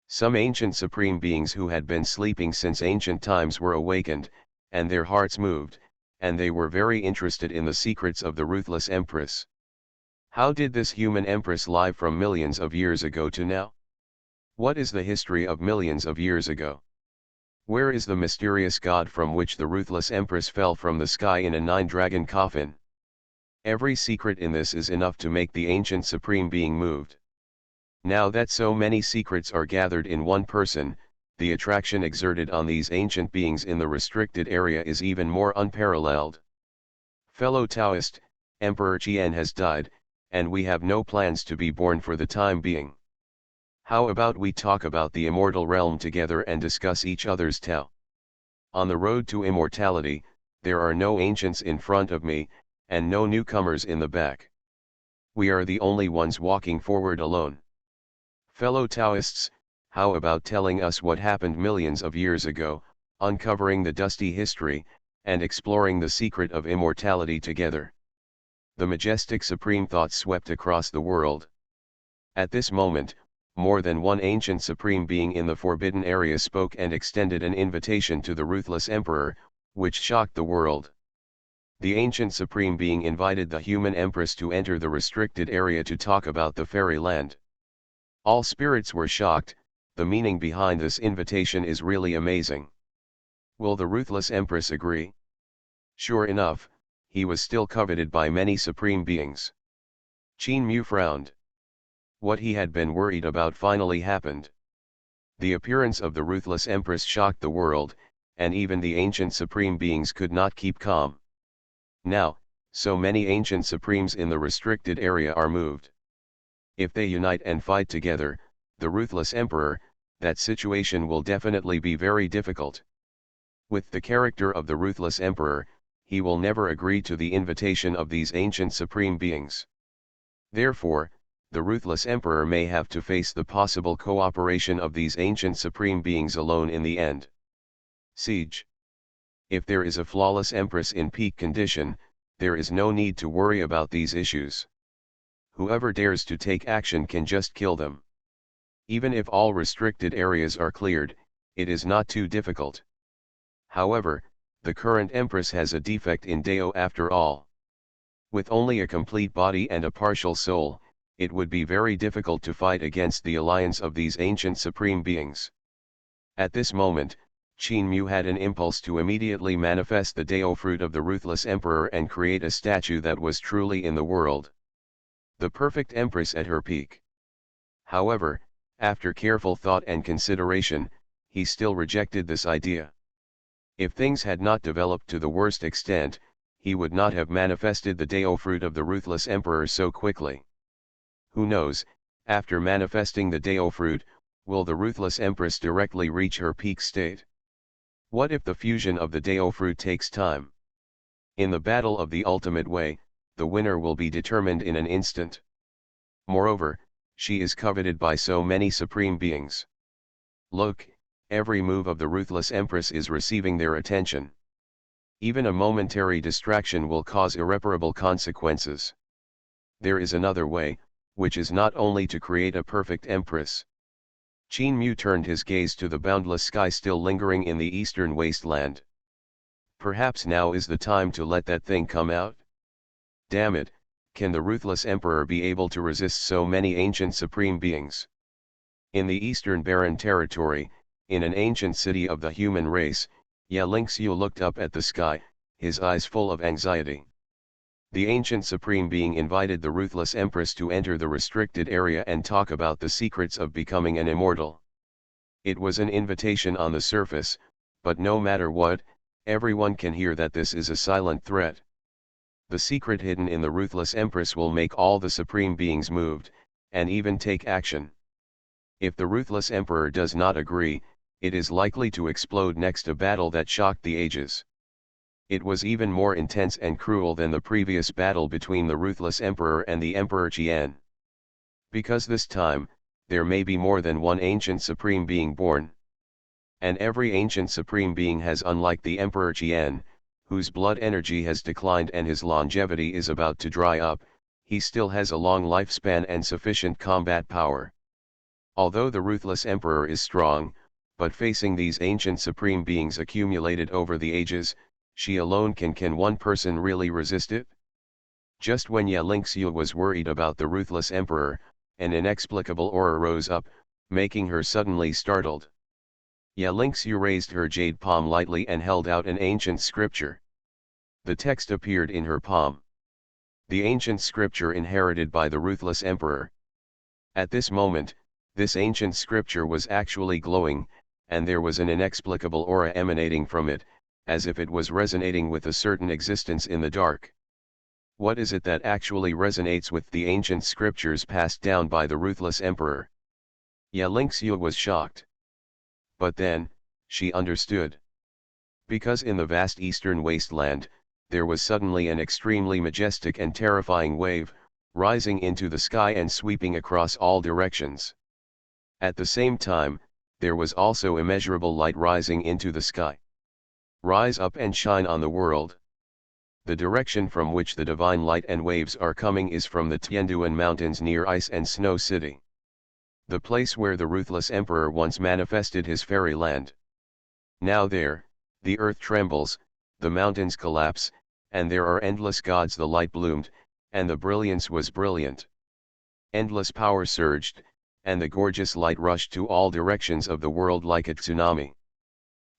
A: Some ancient supreme beings who had been sleeping since ancient times were awakened, and their hearts moved, and they were very interested in the secrets of the ruthless empress. How did this human empress live from millions of years ago to now? What is the history of millions of years ago? Where is the mysterious god from which the ruthless empress fell from the sky in a 9-dragon coffin? Every secret in this is enough to make the ancient supreme being moved. Now that so many secrets are gathered in one person, the attraction exerted on these ancient beings in the restricted area is even more unparalleled. Fellow Taoist, Emperor Qian has died, and we have no plans to be born for the time being. How about we talk about the immortal realm together and discuss each other's Tao? On the road to immortality, there are no ancients in front of me, and no newcomers in the back. We are the only ones walking forward alone. Fellow Taoists, how about telling us what happened millions of years ago, uncovering the dusty history, and exploring the secret of immortality together? The majestic supreme thought swept across the world. At this moment, more than one ancient supreme being in the forbidden area spoke and extended an invitation to the ruthless emperor, which shocked the world. The ancient supreme being invited the human empress to enter the restricted area to talk about the fairy land. All spirits were shocked. The meaning behind this invitation is really amazing. Will the ruthless empress agree? Sure enough, he was still coveted by many supreme beings. Qin Mu frowned. What he had been worried about finally happened. The appearance of the ruthless empress shocked the world, and even the ancient supreme beings could not keep calm. Now, so many ancient supremes in the restricted area are moved. If they unite and fight together, the ruthless emperor, that situation will definitely be very difficult. With the character of the ruthless emperor, he will never agree to the invitation of these ancient supreme beings. Therefore, the ruthless emperor may have to face the possible cooperation of these ancient supreme beings alone in the end. Siege. If there is a flawless empress in peak condition, there is no need to worry about these issues. Whoever dares to take action can just kill them. Even if all restricted areas are cleared, it is not too difficult. However, the current empress has a defect in Dao after all. With only a complete body and a partial soul, it would be very difficult to fight against the alliance of these ancient supreme beings. At this moment, Qin Mu had an impulse to immediately manifest the Dao fruit of the ruthless emperor and create a statue that was truly in the world. The perfect empress at her peak. However, after careful thought and consideration, he still rejected this idea. If things had not developed to the worst extent, he would not have manifested the Dao fruit of the ruthless emperor so quickly. Who knows, after manifesting the Dao fruit, will the ruthless empress directly reach her peak state? What if the fusion of the Dao fruit takes time? In the battle of the ultimate way, the winner will be determined in an instant. Moreover, she is coveted by so many supreme beings. Look, every move of the ruthless empress is receiving their attention. Even a momentary distraction will cause irreparable consequences. There is another way, which is not only to create a perfect empress. Qin Mu turned his gaze to the boundless sky still lingering in the eastern wasteland. Perhaps now is the time to let that thing come out? Damn it, can the ruthless emperor be able to resist so many ancient supreme beings? In the eastern barren territory, in an ancient city of the human race, Ye Lingxiu looked up at the sky, his eyes full of anxiety. The ancient supreme being invited the ruthless empress to enter the restricted area and talk about the secrets of becoming an immortal. It was an invitation on the surface, but no matter what, everyone can hear that this is a silent threat. The secret hidden in the ruthless empress will make all the supreme beings moved, and even take action. If the ruthless emperor does not agree, it is likely to explode next, a battle that shocked the ages. It was even more intense and cruel than the previous battle between the ruthless emperor and the Emperor Qian. Because this time, there may be more than one ancient supreme being born. And every ancient supreme being has, unlike the Emperor Qian, whose blood energy has declined and his longevity is about to dry up, he still has a long lifespan and sufficient combat power. Although the ruthless emperor is strong, but facing these ancient supreme beings accumulated over the ages, she alone can one person really resist it? Just when Ye Lingxiu was worried about the ruthless emperor, an inexplicable aura rose up, making her suddenly startled. Ye Lingxiu raised her jade palm lightly and held out an ancient scripture. The text appeared in her palm. The ancient scripture inherited by the ruthless emperor. At this moment, this ancient scripture was actually glowing, and there was an inexplicable aura emanating from it, as if it was resonating with a certain existence in the dark. What is it that actually resonates with the ancient scriptures passed down by the ruthless emperor? Ye Lingxiu was shocked. But then, she understood. Because in the vast eastern wasteland, there was suddenly an extremely majestic and terrifying wave, rising into the sky and sweeping across all directions. At the same time, there was also immeasurable light rising into the sky. Rise up and shine on the world. The direction from which the divine light and waves are coming is from the Tianduan Mountains near Ice and Snow City. The place where the ruthless emperor once manifested his fairyland. Now there, the earth trembles, the mountains collapse, and there are endless gods. The light bloomed, and the brilliance was brilliant. Endless power surged, and the gorgeous light rushed to all directions of the world like a tsunami.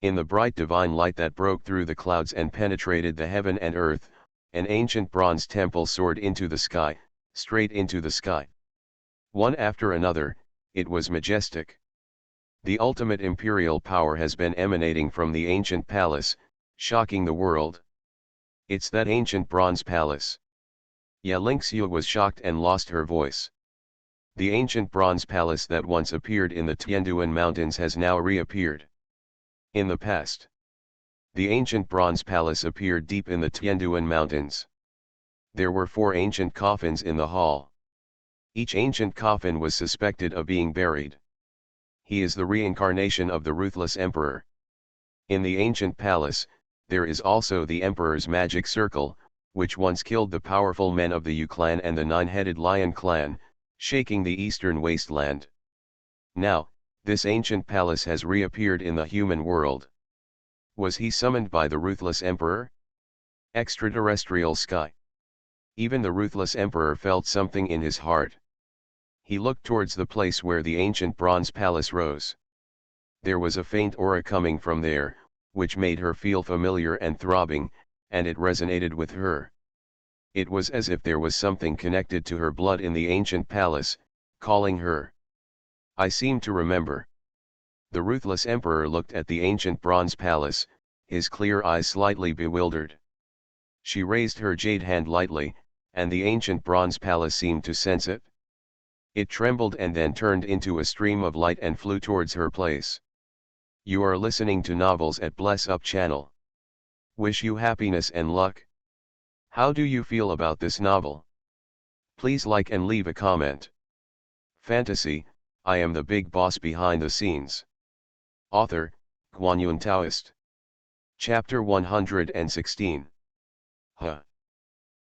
A: In the bright divine light that broke through the clouds and penetrated the heaven and earth, an ancient bronze temple soared into the sky, straight into the sky. One after another, it was majestic. The ultimate imperial power has been emanating from the ancient palace, shocking the world. It's that ancient bronze palace. Ye Lingxiu was shocked and lost her voice. The ancient bronze palace that once appeared in the Tianduan Mountains has now reappeared. In the past, the ancient bronze palace appeared deep in the Tianduan Mountains. There were 4 ancient coffins in the hall. Each ancient coffin was suspected of being buried. He is the reincarnation of the ruthless emperor. In the ancient palace, there is also the emperor's magic circle, which once killed the powerful men of the Yu clan and the 9-headed lion clan, shaking the eastern wasteland. Now, this ancient palace has reappeared in the human world. Was he summoned by the ruthless emperor? Extraterrestrial sky. Even the ruthless emperor felt something in his heart. He looked towards the place where the ancient bronze palace rose. There was a faint aura coming from there, which made her feel familiar and throbbing, and it resonated with her. It was as if there was something connected to her blood in the ancient palace, calling her. I seem to remember. The ruthless emperor looked at the ancient bronze palace, his clear eyes slightly bewildered. She raised her jade hand lightly, and the ancient bronze palace seemed to sense it. It trembled and then turned into a stream of light and flew towards her place. You are listening to Novels at Bless Up channel. Wish you happiness and luck. How do you feel about this novel? Please like and leave a comment. Fantasy, I am the big boss behind the scenes. Author, Guanyun Taoist. Chapter 116.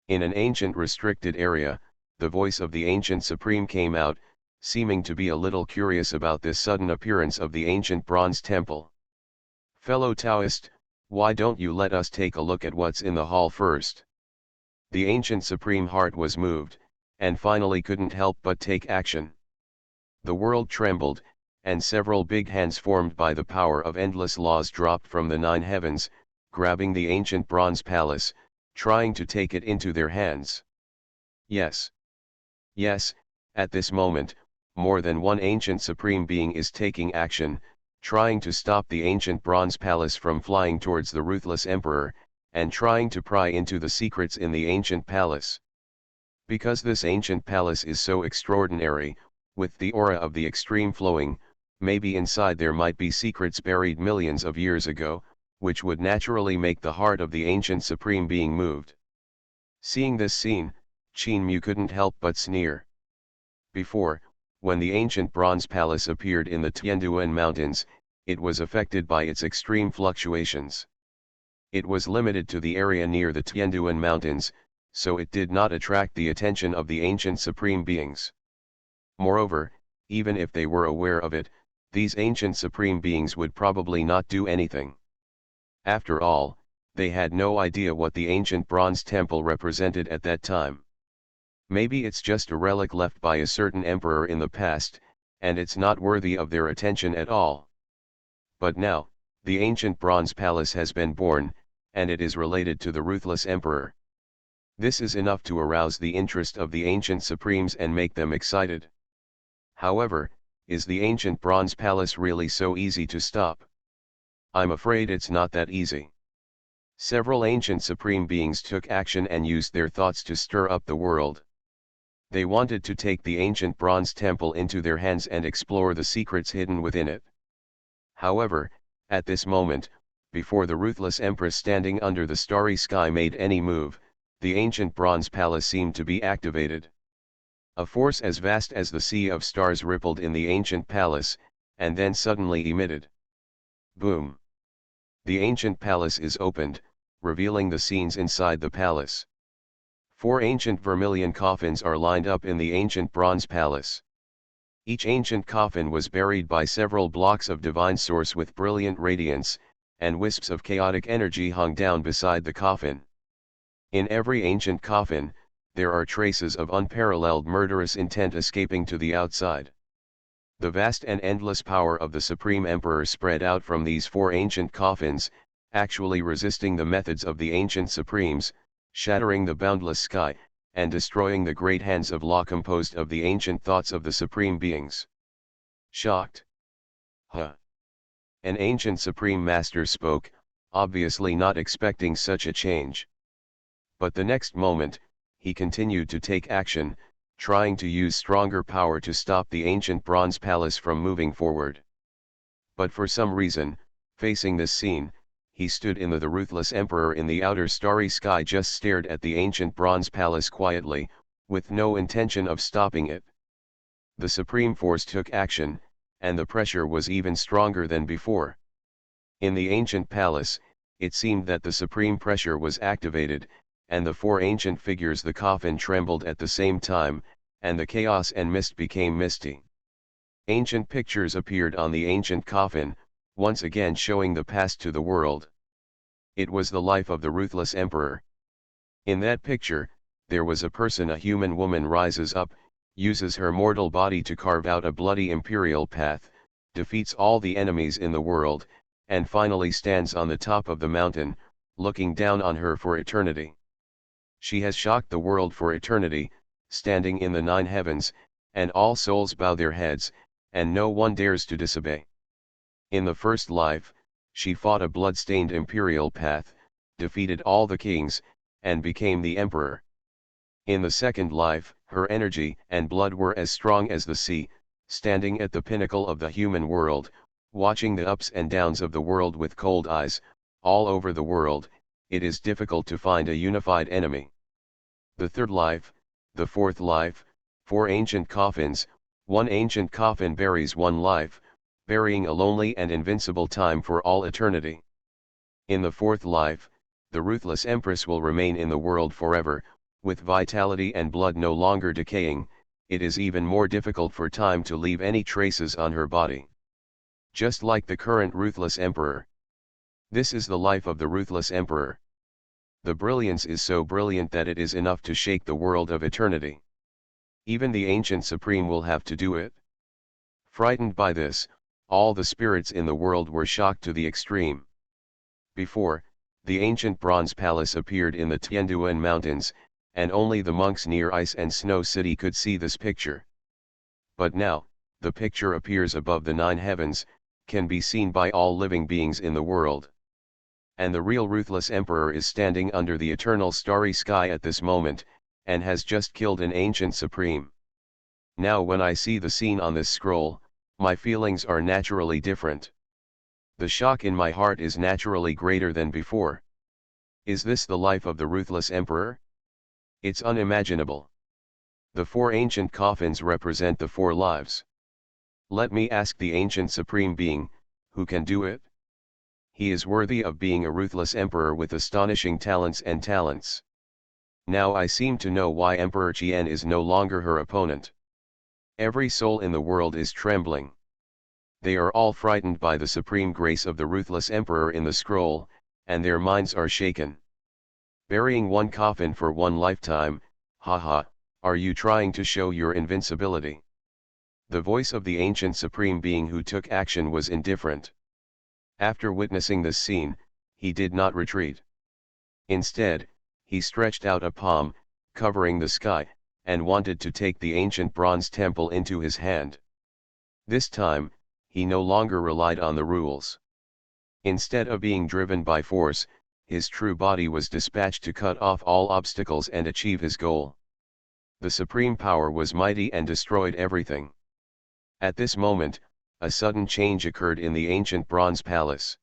A: In an ancient restricted area, the voice of the ancient supreme came out, seeming to be a little curious about this sudden appearance of the ancient bronze temple. "Fellow Taoist, why don't you let us take a look at what's in the hall first?" The ancient supreme heart was moved, and finally couldn't help but take action. The world trembled, and several big hands formed by the power of endless laws dropped from the 9 heavens, grabbing the ancient bronze palace, trying to take it into their hands. Yes. Yes, at this moment, more than one ancient supreme being is taking action, trying to stop the ancient bronze palace from flying towards the ruthless emperor, and trying to pry into the secrets in the ancient palace. Because this ancient palace is so extraordinary, with the aura of the extreme flowing, maybe inside there might be secrets buried millions of years ago, which would naturally make the heart of the ancient supreme being moved. Seeing this scene, Qin Mu couldn't help but sneer. Before, when the ancient bronze palace appeared in the Tianduan mountains, it was affected by its extreme fluctuations. It was limited to the area near the Tianduan mountains, so it did not attract the attention of the ancient supreme beings. Moreover, even if they were aware of it, these ancient supreme beings would probably not do anything. After all, they had no idea what the ancient bronze temple represented at that time. Maybe it's just a relic left by a certain emperor in the past, and it's not worthy of their attention at all. But now, the ancient bronze palace has been born, and it is related to the ruthless emperor. This is enough to arouse the interest of the ancient supremes and make them excited. However, is the ancient bronze palace really so easy to stop? I'm afraid it's not that easy. Several ancient supreme beings took action and used their thoughts to stir up the world. They wanted to take the ancient bronze temple into their hands and explore the secrets hidden within it. However, at this moment, before the ruthless empress standing under the starry sky made any move, the ancient bronze palace seemed to be activated. A force as vast as the sea of stars rippled in the ancient palace, and then suddenly emitted. Boom! The ancient palace is opened, revealing the scenes inside the palace. 4 ancient vermilion coffins are lined up in the ancient bronze palace. Each ancient coffin was buried by several blocks of divine source with brilliant radiance, and wisps of chaotic energy hung down beside the coffin. In every ancient coffin, there are traces of unparalleled murderous intent escaping to the outside. The vast and endless power of the Supreme Emperor spread out from these 4 ancient coffins, actually resisting the methods of the ancient supremes, shattering the boundless sky, and destroying the great hands of law composed of the ancient thoughts of the supreme beings. Shocked. An ancient supreme master spoke, obviously not expecting such a change. But the next moment, he continued to take action, trying to use stronger power to stop the ancient bronze palace from moving forward. But for some reason, facing this scene, he stood in the ruthless emperor in the outer starry sky just stared at the ancient bronze palace quietly, with no intention of stopping it. The supreme force took action, and the pressure was even stronger than before. In the ancient palace, it seemed that the supreme pressure was activated, and the 4 ancient figures the coffin trembled at the same time, and the chaos and mist became misty. Ancient pictures appeared on the ancient coffin, once again showing the past to the world. It was the life of the ruthless emperor. In that picture, there was a human woman rises up, uses her mortal body to carve out a bloody imperial path, defeats all the enemies in the world, and finally stands on the top of the mountain, looking down on her for eternity. She has shocked the world for eternity, standing in the 9 heavens, and all souls bow their heads, and no one dares to disobey. In the first life, she fought a blood-stained imperial path, defeated all the kings, and became the emperor. In the second life, her energy and blood were as strong as the sea, standing at the pinnacle of the human world, watching the ups and downs of the world with cold eyes. All over the world, it is difficult to find a unified enemy. The third life, the fourth life, 4 ancient coffins, 1 ancient coffin buries 1 life, burying a lonely and invincible time for all eternity. In the fourth life, the ruthless empress will remain in the world forever, with vitality and blood no longer decaying. It is even more difficult for time to leave any traces on her body. Just like the current ruthless emperor. This is the life of the ruthless emperor. The brilliance is so brilliant that it is enough to shake the world of eternity. Even the ancient supreme will have to do it. Frightened by this, all the spirits in the world were shocked to the extreme. Before, the ancient bronze palace appeared in the Tianduan mountains, and only the monks near Ice and Snow City could see this picture. But now, the picture appears above the 9 heavens, can be seen by all living beings in the world. And the real ruthless emperor is standing under the eternal starry sky at this moment, and has just killed an ancient supreme. Now when I see the scene on this scroll, my feelings are naturally different. The shock in my heart is naturally greater than before. Is this the life of the ruthless emperor? It's unimaginable. The 4 ancient coffins represent the 4 lives. Let me ask the ancient supreme being, who can do it? He is worthy of being a ruthless emperor with astonishing talents and talents. Now I seem to know why Emperor Qian is no longer her opponent. Every soul in the world is trembling. They are all frightened by the supreme grace of the ruthless emperor in the scroll, and their minds are shaken. Burying 1 coffin for 1 lifetime, haha, are you trying to show your invincibility? The voice of the ancient supreme being who took action was indifferent. After witnessing this scene, he did not retreat. Instead, he stretched out a palm, covering the sky, and wanted to take the ancient bronze temple into his hand. This time, he no longer relied on the rules. Instead of being driven by force, his true body was dispatched to cut off all obstacles and achieve his goal. The supreme power was mighty and destroyed everything. At this moment, a sudden change occurred in the ancient bronze palace.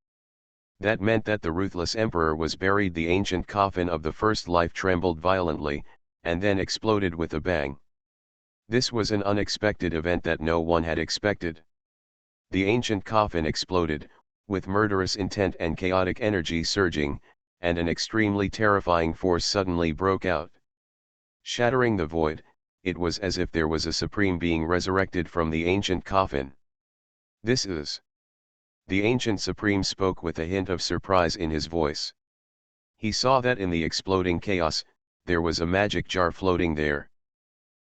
A: That meant that the ruthless emperor was buried. The ancient coffin of the first life trembled violently, and then exploded with a bang. This was an unexpected event that no one had expected. The ancient coffin exploded, with murderous intent and chaotic energy surging, and an extremely terrifying force suddenly broke out. Shattering the void, it was as if there was a supreme being resurrected from the ancient coffin. This is. The ancient supreme spoke with a hint of surprise in his voice. He saw that in the exploding chaos, there was a magic jar floating there.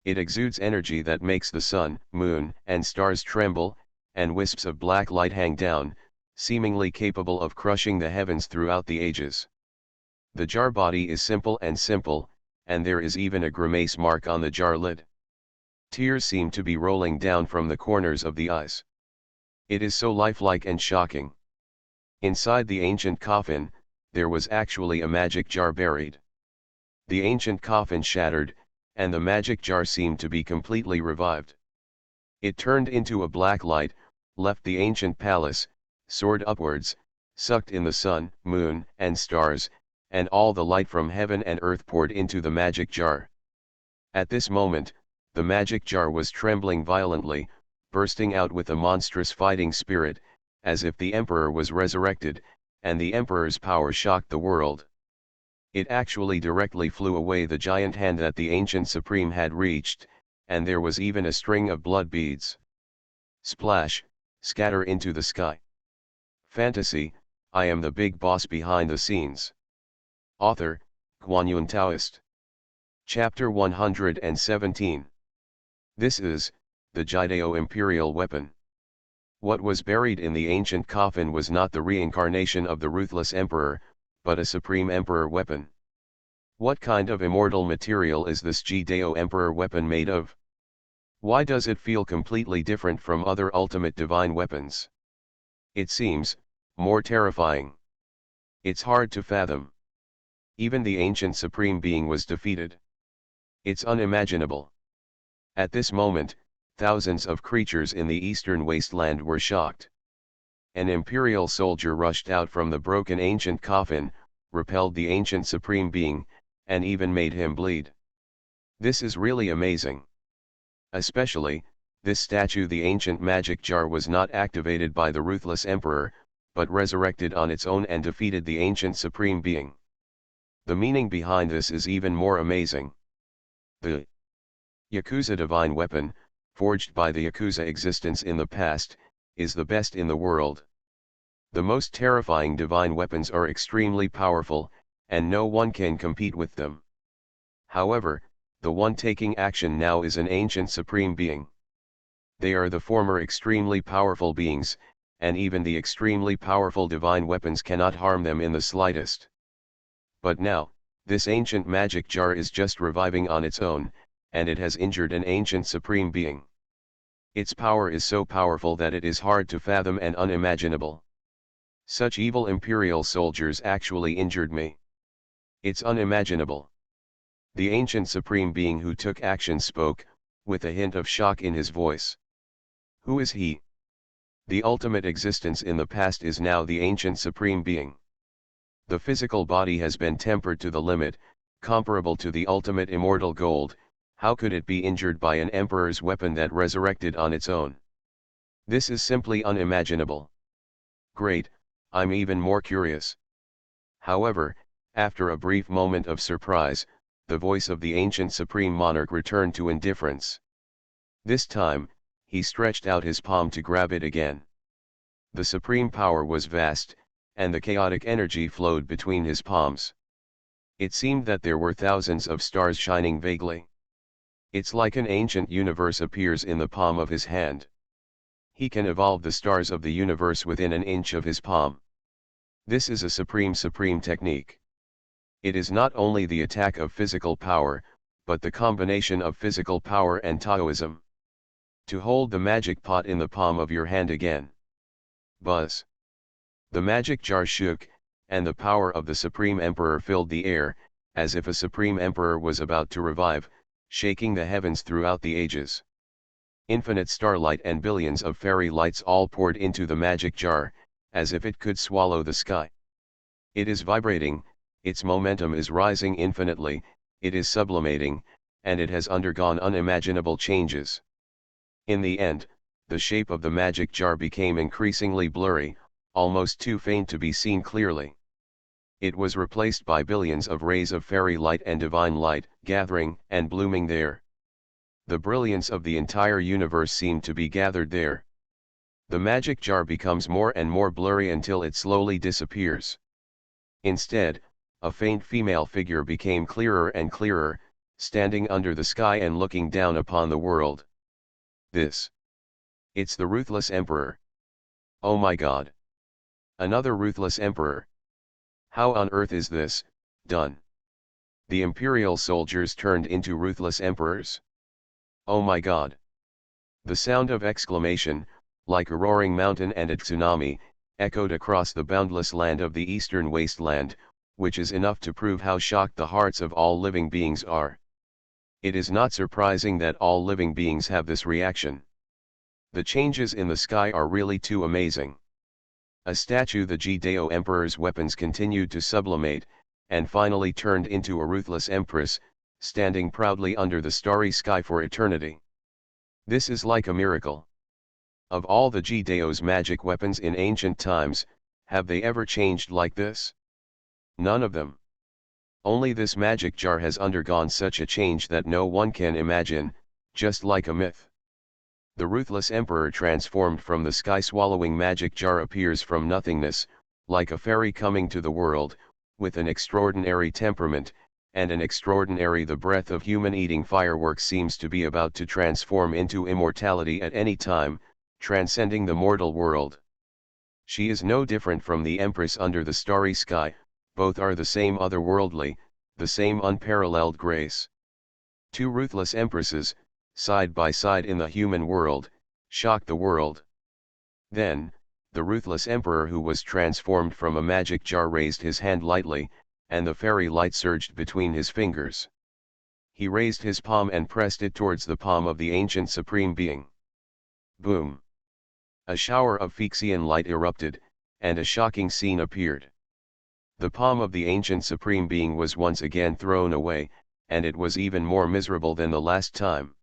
A: It exudes energy that makes the sun, moon, and stars tremble, and wisps of black light hang down, seemingly capable of crushing the heavens throughout the ages. The jar body is simple, and there is even a grimace mark on the jar lid. Tears seem to be rolling down from the corners of the eyes. It is so lifelike and shocking. Inside the ancient coffin, there was actually a magic jar buried. The ancient coffin shattered, and the magic jar seemed to be completely revived. It turned into a black light, left the ancient palace, soared upwards, sucked in the sun, moon, and stars, and all the light from heaven and earth poured into the magic jar. At this moment, the magic jar was trembling violently, bursting out with a monstrous fighting spirit, as if the emperor was resurrected, and the emperor's power shocked the world. It actually directly flew away the giant hand that the ancient supreme had reached, and there was even a string of blood beads. Splash, scatter into the sky. Fantasy, I am the big boss behind the scenes. Author, Guanyun Taoist. Chapter 117. This is, the Jidao Imperial Weapon. What was buried in the ancient coffin was not the reincarnation of the ruthless emperor, but a supreme emperor weapon. What kind of immortal material is this Jidao Emperor weapon made of? Why does it feel completely different from other ultimate divine weapons? It seems more terrifying. It's hard to fathom. Even the ancient supreme being was defeated. It's unimaginable. At this moment, thousands of creatures in the eastern wasteland were shocked. An imperial soldier rushed out from the broken ancient coffin, repelled the ancient supreme being, and even made him bleed. This is really amazing. Especially, this statue. The ancient magic jar was not activated by the ruthless emperor, but resurrected on its own and defeated the ancient Supreme Being. The meaning behind this is even more amazing. The Yakuza divine weapon, forged by the Yakuza existence in the past, is the best in the world. The most terrifying divine weapons are extremely powerful, and no one can compete with them. However, the one taking action now is an ancient Supreme Being. They are the former extremely powerful beings, and even the extremely powerful divine weapons cannot harm them in the slightest. But now, this ancient magic jar is just reviving on its own, and it has injured an ancient Supreme Being. Its power is so powerful that it is hard to fathom and unimaginable. Such evil imperial soldiers actually injured me. It's unimaginable. The ancient Supreme Being who took action spoke, with a hint of shock in his voice. Who is he? The ultimate existence in the past is now the ancient Supreme Being. The physical body has been tempered to the limit, comparable to the ultimate immortal gold. How could it be injured by an emperor's weapon that resurrected on its own? This is simply unimaginable. Great, I'm even more curious. However, after a brief moment of surprise, the voice of the ancient supreme monarch returned to indifference. This time, he stretched out his palm to grab it again. The supreme power was vast, and the chaotic energy flowed between his palms. It seemed that there were thousands of stars shining vaguely. It's like an ancient universe appears in the palm of his hand. He can evolve the stars of the universe within an inch of his palm. This is a supreme technique. It is not only the attack of physical power, but the combination of physical power and Taoism. To hold the magic pot in the palm of your hand again. Buzz. The magic jar shook, and the power of the Supreme Emperor filled the air, as if a Supreme Emperor was about to revive, shaking the heavens throughout the ages. Infinite starlight and billions of fairy lights all poured into the magic jar, as if it could swallow the sky. It is vibrating, its momentum is rising infinitely, it is sublimating, and it has undergone unimaginable changes. In the end, the shape of the magic jar became increasingly blurry, almost too faint to be seen clearly. It was replaced by billions of rays of fairy light and divine light, gathering and blooming there. The brilliance of the entire universe seemed to be gathered there. The magic jar becomes more and more blurry until it slowly disappears. Instead, a faint female figure became clearer and clearer, standing under the sky and looking down upon the world. It's the ruthless emperor. Oh my God. Another ruthless emperor. How on earth is this done? The imperial soldiers turned into ruthless emperors. Oh my God. The sound of exclamation, like a roaring mountain and a tsunami, echoed across the boundless land of the eastern wasteland, which is enough to prove how shocked the hearts of all living beings are. It is not surprising that all living beings have this reaction. The changes in the sky are really too amazing. A statue, the Jidao Emperor's weapons continued to sublimate, and finally turned into a ruthless empress, standing proudly under the starry sky for eternity. This is like a miracle. Of all the Jidao's magic weapons in ancient times, have they ever changed like this? None of them. Only this magic jar has undergone such a change that no one can imagine, just like a myth. The ruthless emperor transformed from the sky-swallowing magic jar appears from nothingness, like a fairy coming to the world, with an extraordinary temperament, and an extraordinary the breath of human-eating fireworks seems to be about to transform into immortality at any time, transcending the mortal world. She is no different from the empress under the starry sky, both are the same otherworldly, the same unparalleled grace. Two ruthless empresses, side by side in the human world, shocked the world. Then, the ruthless emperor who was transformed from a magic jar raised his hand lightly, and the fairy light surged between his fingers. He raised his palm and pressed it towards the palm of the ancient supreme being. Boom! A shower of Phyrexian light erupted, and a shocking scene appeared. The palm of the ancient supreme being was once again thrown away, and it was even more miserable than the last time.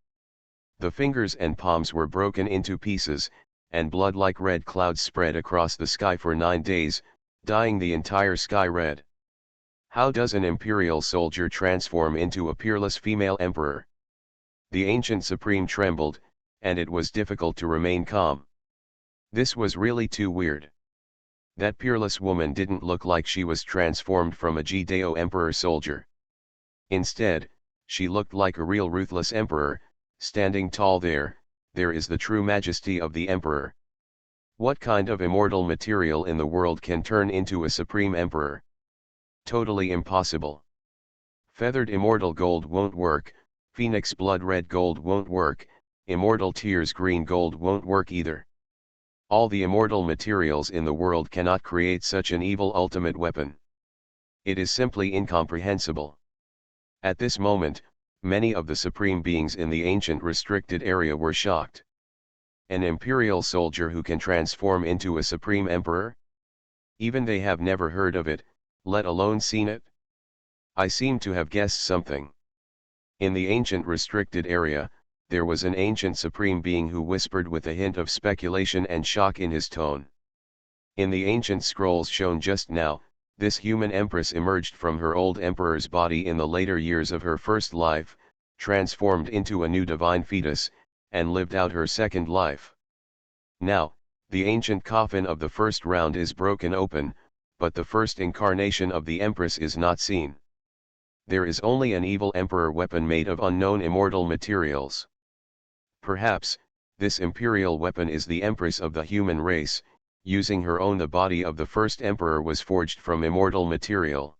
A: The fingers and palms were broken into pieces, and blood like red clouds spread across the sky for 9 days, dyeing the entire sky red. How does an imperial soldier transform into a peerless female emperor? The ancient supreme trembled, and it was difficult to remain calm. This was really too weird. That peerless woman didn't look like she was transformed from a Jideo emperor soldier. Instead, she looked like a real ruthless emperor, standing tall there is the true majesty of the emperor. What kind of immortal material in the world can turn into a supreme emperor? Totally impossible. Feathered immortal gold won't work, phoenix blood red gold won't work, immortal tears green gold won't work either. All the immortal materials in the world cannot create such an evil ultimate weapon. It is simply incomprehensible. At this moment, many of the supreme beings in the ancient restricted area were shocked. An imperial soldier who can transform into a supreme emperor? Even they have never heard of it, let alone seen it. I seem to have guessed something. In the ancient restricted area, there was an ancient supreme being who whispered with a hint of speculation and shock in his tone. In the ancient scrolls shown just now, this human empress emerged from her old emperor's body in the later years of her first life, transformed into a new divine fetus, and lived out her second life. Now, the ancient coffin of the first round is broken open, but the first incarnation of the empress is not seen. There is only an evil emperor weapon made of unknown immortal materials. Perhaps, this imperial weapon is the empress of the human race, using her own. The body of the first emperor was forged from immortal material.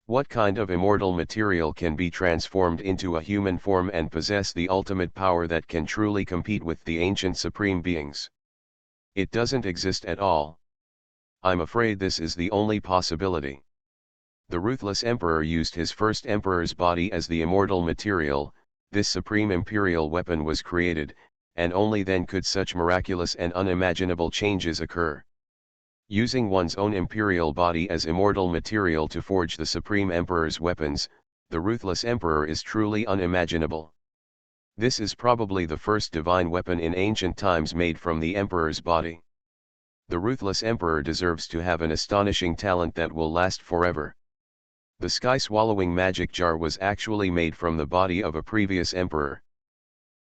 A: What kind of immortal material can be transformed into a human form and possess the ultimate power that can truly compete with the ancient supreme beings? It doesn't exist at all. I'm afraid this is the only possibility. The ruthless emperor used his first emperor's body as the immortal material. This supreme imperial weapon was created, and only then could such miraculous and unimaginable changes occur. Using one's own imperial body as immortal material to forge the supreme emperor's weapons, the ruthless emperor is truly unimaginable. This is probably the first divine weapon in ancient times made from the emperor's body. The ruthless emperor deserves to have an astonishing talent that will last forever. The sky-swallowing magic jar was actually made from the body of a previous emperor.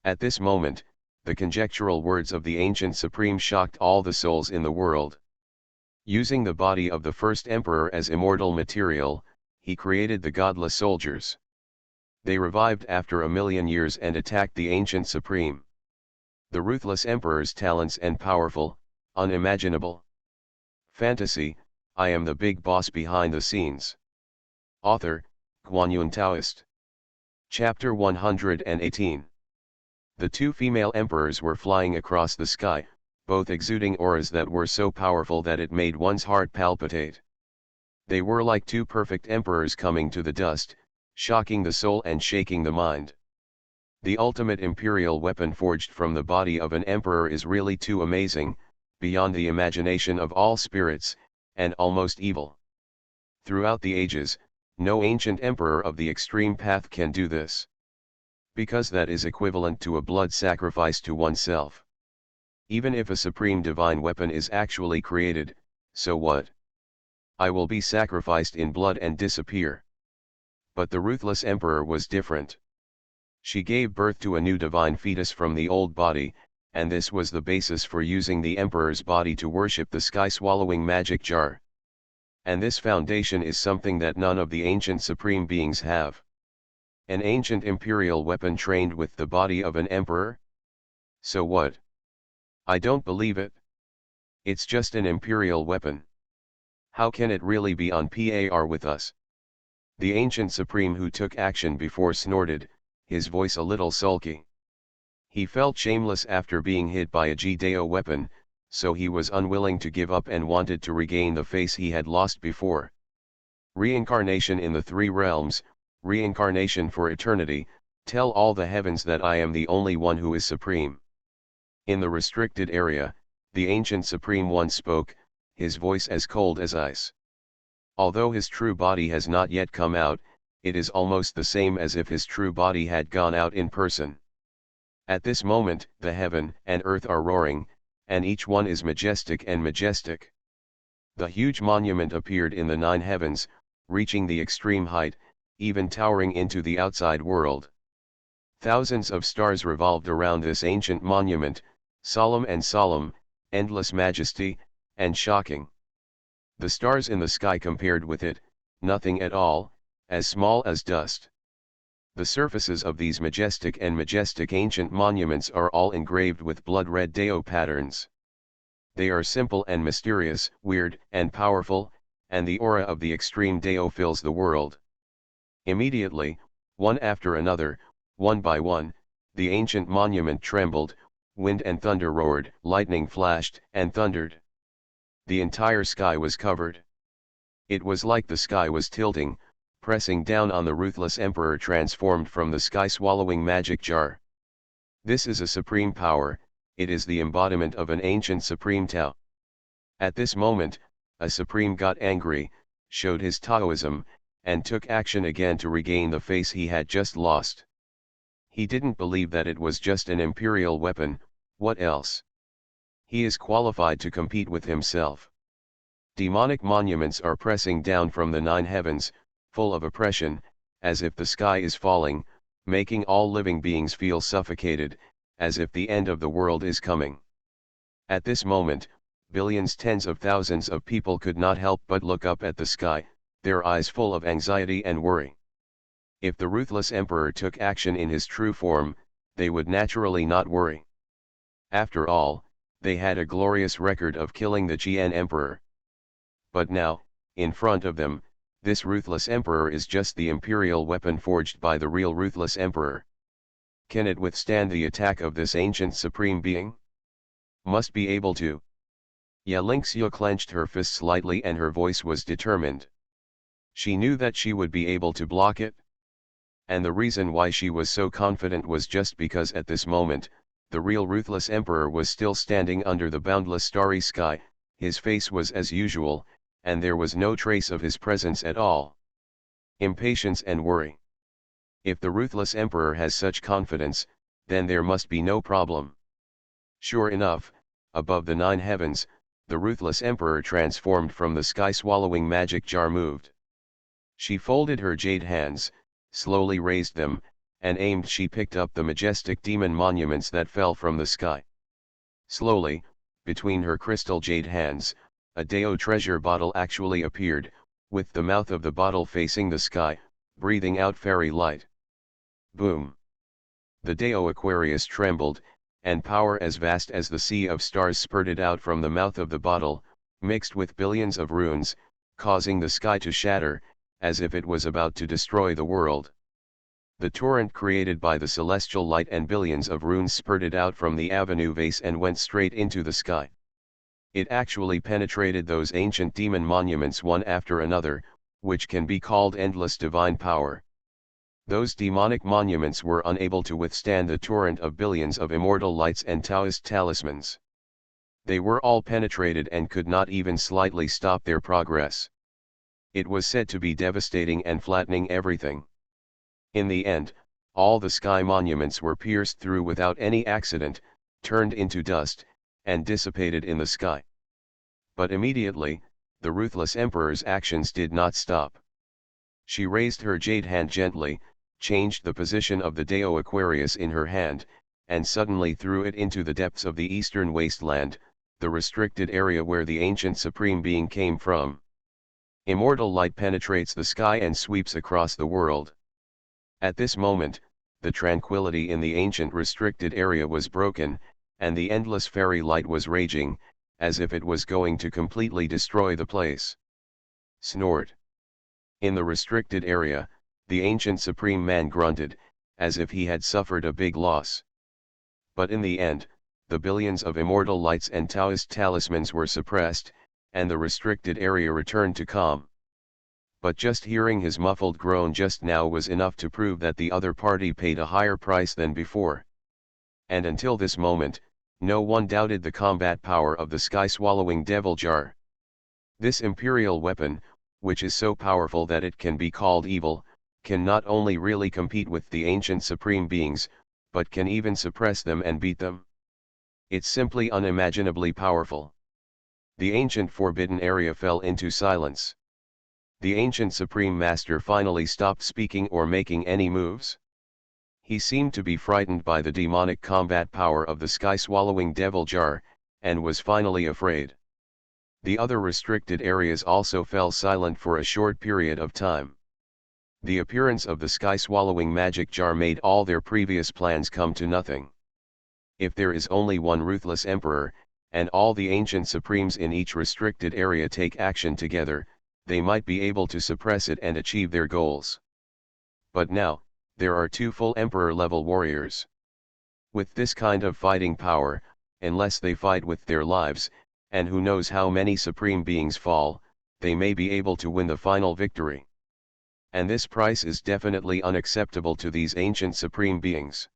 A: At this moment, the conjectural words of the ancient supreme shocked all the souls in the world. Using the body of the first emperor as immortal material, he created the godless soldiers. They revived after 1,000,000 years and attacked the ancient supreme. The ruthless emperor's talents and powerful, unimaginable. Fantasy, I am the big boss behind the scenes. Author, Guanyun Taoist. Chapter 118. The two female emperors were flying across the sky, both exuding auras that were so powerful that it made one's heart palpitate. They were like two perfect emperors coming to the dust, shocking the soul and shaking the mind. The ultimate imperial weapon forged from the body of an emperor is really too amazing, beyond the imagination of all spirits, and almost evil. Throughout the ages, no ancient emperor of the extreme path can do this. Because that is equivalent to a blood sacrifice to oneself. Even if a supreme divine weapon is actually created, so what? I will be sacrificed in blood and disappear. But the ruthless emperor was different. She gave birth to a new divine fetus from the old body, and this was the basis for using the emperor's body to worship the sky-swallowing magic jar. And this foundation is something that none of the ancient supreme beings have. An ancient imperial weapon trained with the body of an emperor? So what? I don't believe it. It's just an imperial weapon. How can it really be on par with us? The ancient supreme who took action before snorted, his voice a little sulky. He felt shameless after being hit by a Jideo weapon, so he was unwilling to give up and wanted to regain the face he had lost before. Reincarnation in the three realms, reincarnation for eternity, tell all the heavens that I am the only one who is supreme. In the restricted area, the ancient supreme one spoke, his voice as cold as ice. Although his true body has not yet come out, it is almost the same as if his true body had gone out in person. At this moment, the heaven and earth are roaring, and each one is majestic and majestic. The huge monument appeared in the 9 heavens, reaching the extreme height, even towering into the outside world. Thousands of stars revolved around this ancient monument, solemn, endless majesty, and shocking. The stars in the sky compared with it, nothing at all, as small as dust. The surfaces of these majestic ancient monuments are all engraved with blood-red Dao patterns. They are simple and mysterious, weird and powerful, and the aura of the extreme Dao fills the world. Immediately, one after another, one by one, the ancient monument trembled, wind and thunder roared, lightning flashed and thundered. The entire sky was covered. It was like the sky was tilting, pressing down on the ruthless emperor transformed from the sky-swallowing magic jar. This is a supreme power, it is the embodiment of an ancient supreme Tao. At this moment, a supreme got angry, showed his Taoism, and took action again to regain the face he had just lost. He didn't believe that it was just an imperial weapon, what else? He is qualified to compete with himself. Demonic monuments are pressing down from the 9 heavens, full of oppression, as if the sky is falling, making all living beings feel suffocated, as if the end of the world is coming. At this moment, billions, tens of thousands of people could not help but look up at the sky, their eyes full of anxiety and worry. If the ruthless emperor took action in his true form, they would naturally not worry. After all, they had a glorious record of killing the Qian emperor. But now, in front of them, this ruthless emperor is just the imperial weapon forged by the real ruthless emperor. Can it withstand the attack of this ancient supreme being? Must be able to. Yalingxia clenched her fists slightly and her voice was determined. She knew that she would be able to block it. And the reason why she was so confident was just because at this moment, the real ruthless emperor was still standing under the boundless starry sky, his face was as usual, and there was no trace of his presence at all. Impatience and worry. If the ruthless emperor has such confidence, then there must be no problem. Sure enough, above the 9 heavens, the ruthless emperor transformed from the sky-swallowing magic jar moved. She folded her jade hands, slowly raised them, and aimed. She picked up the majestic demon monuments that fell from the sky. Slowly, between her crystal jade hands, a Dao treasure bottle actually appeared, with the mouth of the bottle facing the sky, breathing out fairy light. Boom! The Dao Aquarius trembled, and power as vast as the sea of stars spurted out from the mouth of the bottle, mixed with billions of runes, causing the sky to shatter, as if it was about to destroy the world. The torrent created by the celestial light and billions of runes spurted out from the avenue vase and went straight into the sky. It actually penetrated those ancient demon monuments one after another, which can be called endless divine power. Those demonic monuments were unable to withstand the torrent of billions of immortal lights and Taoist talismans. They were all penetrated and could not even slightly stop their progress. It was said to be devastating and flattening everything. In the end, all the sky monuments were pierced through without any accident, turned into dust, and dissipated in the sky. But immediately, the ruthless emperor's actions did not stop. She raised her jade hand gently, changed the position of the Dao Aquarius in her hand, and suddenly threw it into the depths of the eastern wasteland, the restricted area where the ancient supreme being came from. Immortal light penetrates the sky and sweeps across the world. At this moment, the tranquility in the ancient restricted area was broken, and the endless fairy light was raging, as if it was going to completely destroy the place. Snort. In the restricted area, the ancient supreme man grunted, as if he had suffered a big loss. But in the end, the billions of immortal lights and Taoist talismans were suppressed, and the restricted area returned to calm. But just hearing his muffled groan just now was enough to prove that the other party paid a higher price than before. And until this moment, no one doubted the combat power of the sky-swallowing devil jar. This imperial weapon, which is so powerful that it can be called evil, can not only really compete with the ancient supreme beings, but can even suppress them and beat them. It's simply unimaginably powerful. The ancient forbidden area fell into silence. The ancient Supreme Master finally stopped speaking or making any moves. He seemed to be frightened by the demonic combat power of the sky-swallowing devil jar, and was finally afraid. The other restricted areas also fell silent for a short period of time. The appearance of the sky-swallowing magic jar made all their previous plans come to nothing. If there is only one ruthless emperor, and all the ancient supremes in each restricted area take action together, they might be able to suppress it and achieve their goals. But now, there are two full emperor-level warriors. With this kind of fighting power, unless they fight with their lives, and who knows how many supreme beings fall, they may be able to win the final victory. And this price is definitely unacceptable to these ancient supreme beings.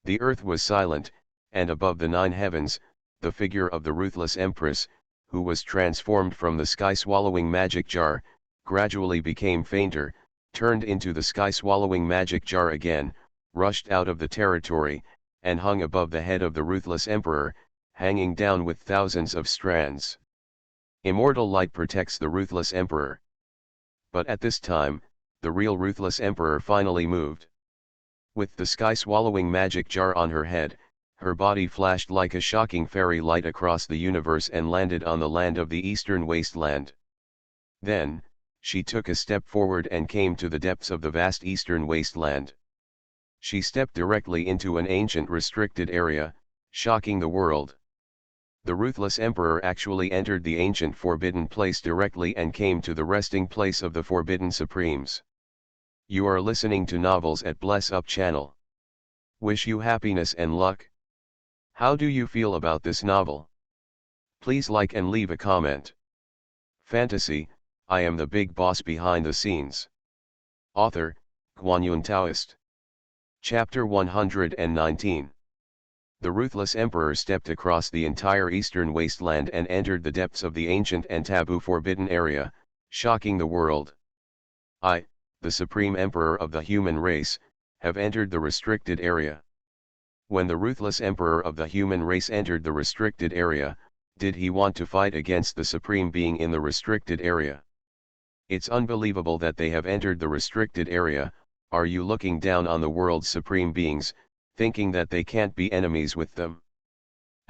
A: The earth was silent, and above the nine heavens, the figure of the ruthless empress, who was transformed from the sky-swallowing magic jar, gradually became fainter, turned into the sky-swallowing magic jar again, rushed out of the territory, and hung above the head of the ruthless emperor, hanging down with thousands of strands. Immortal light protects the ruthless emperor. But at this time, the real ruthless emperor finally moved. With the sky-swallowing magic jar on her head, her body flashed like a shocking fairy light across the universe and landed on the land of the eastern wasteland. Then, she took a step forward and came to the depths of the vast eastern wasteland. She stepped directly into an ancient restricted area, shocking the world. The ruthless emperor actually entered the ancient forbidden place directly and came to the resting place of the forbidden supremes. You are listening to Novels at Bless Up channel. Wish you happiness and luck. How do you feel about this novel? Please like and leave a comment. Fantasy, I am the big boss behind the scenes. Author, Guanyun Taoist. Chapter 119. The ruthless emperor stepped across the entire eastern wasteland and entered the depths of the ancient and taboo forbidden area, shocking the world. I, the supreme emperor of the human race, have entered the restricted area. When the ruthless emperor of the human race entered the restricted area, did he want to fight against the supreme being in the restricted area? It's unbelievable that they have entered the restricted area. Are you looking down on the world's supreme beings, thinking that they can't be enemies with them?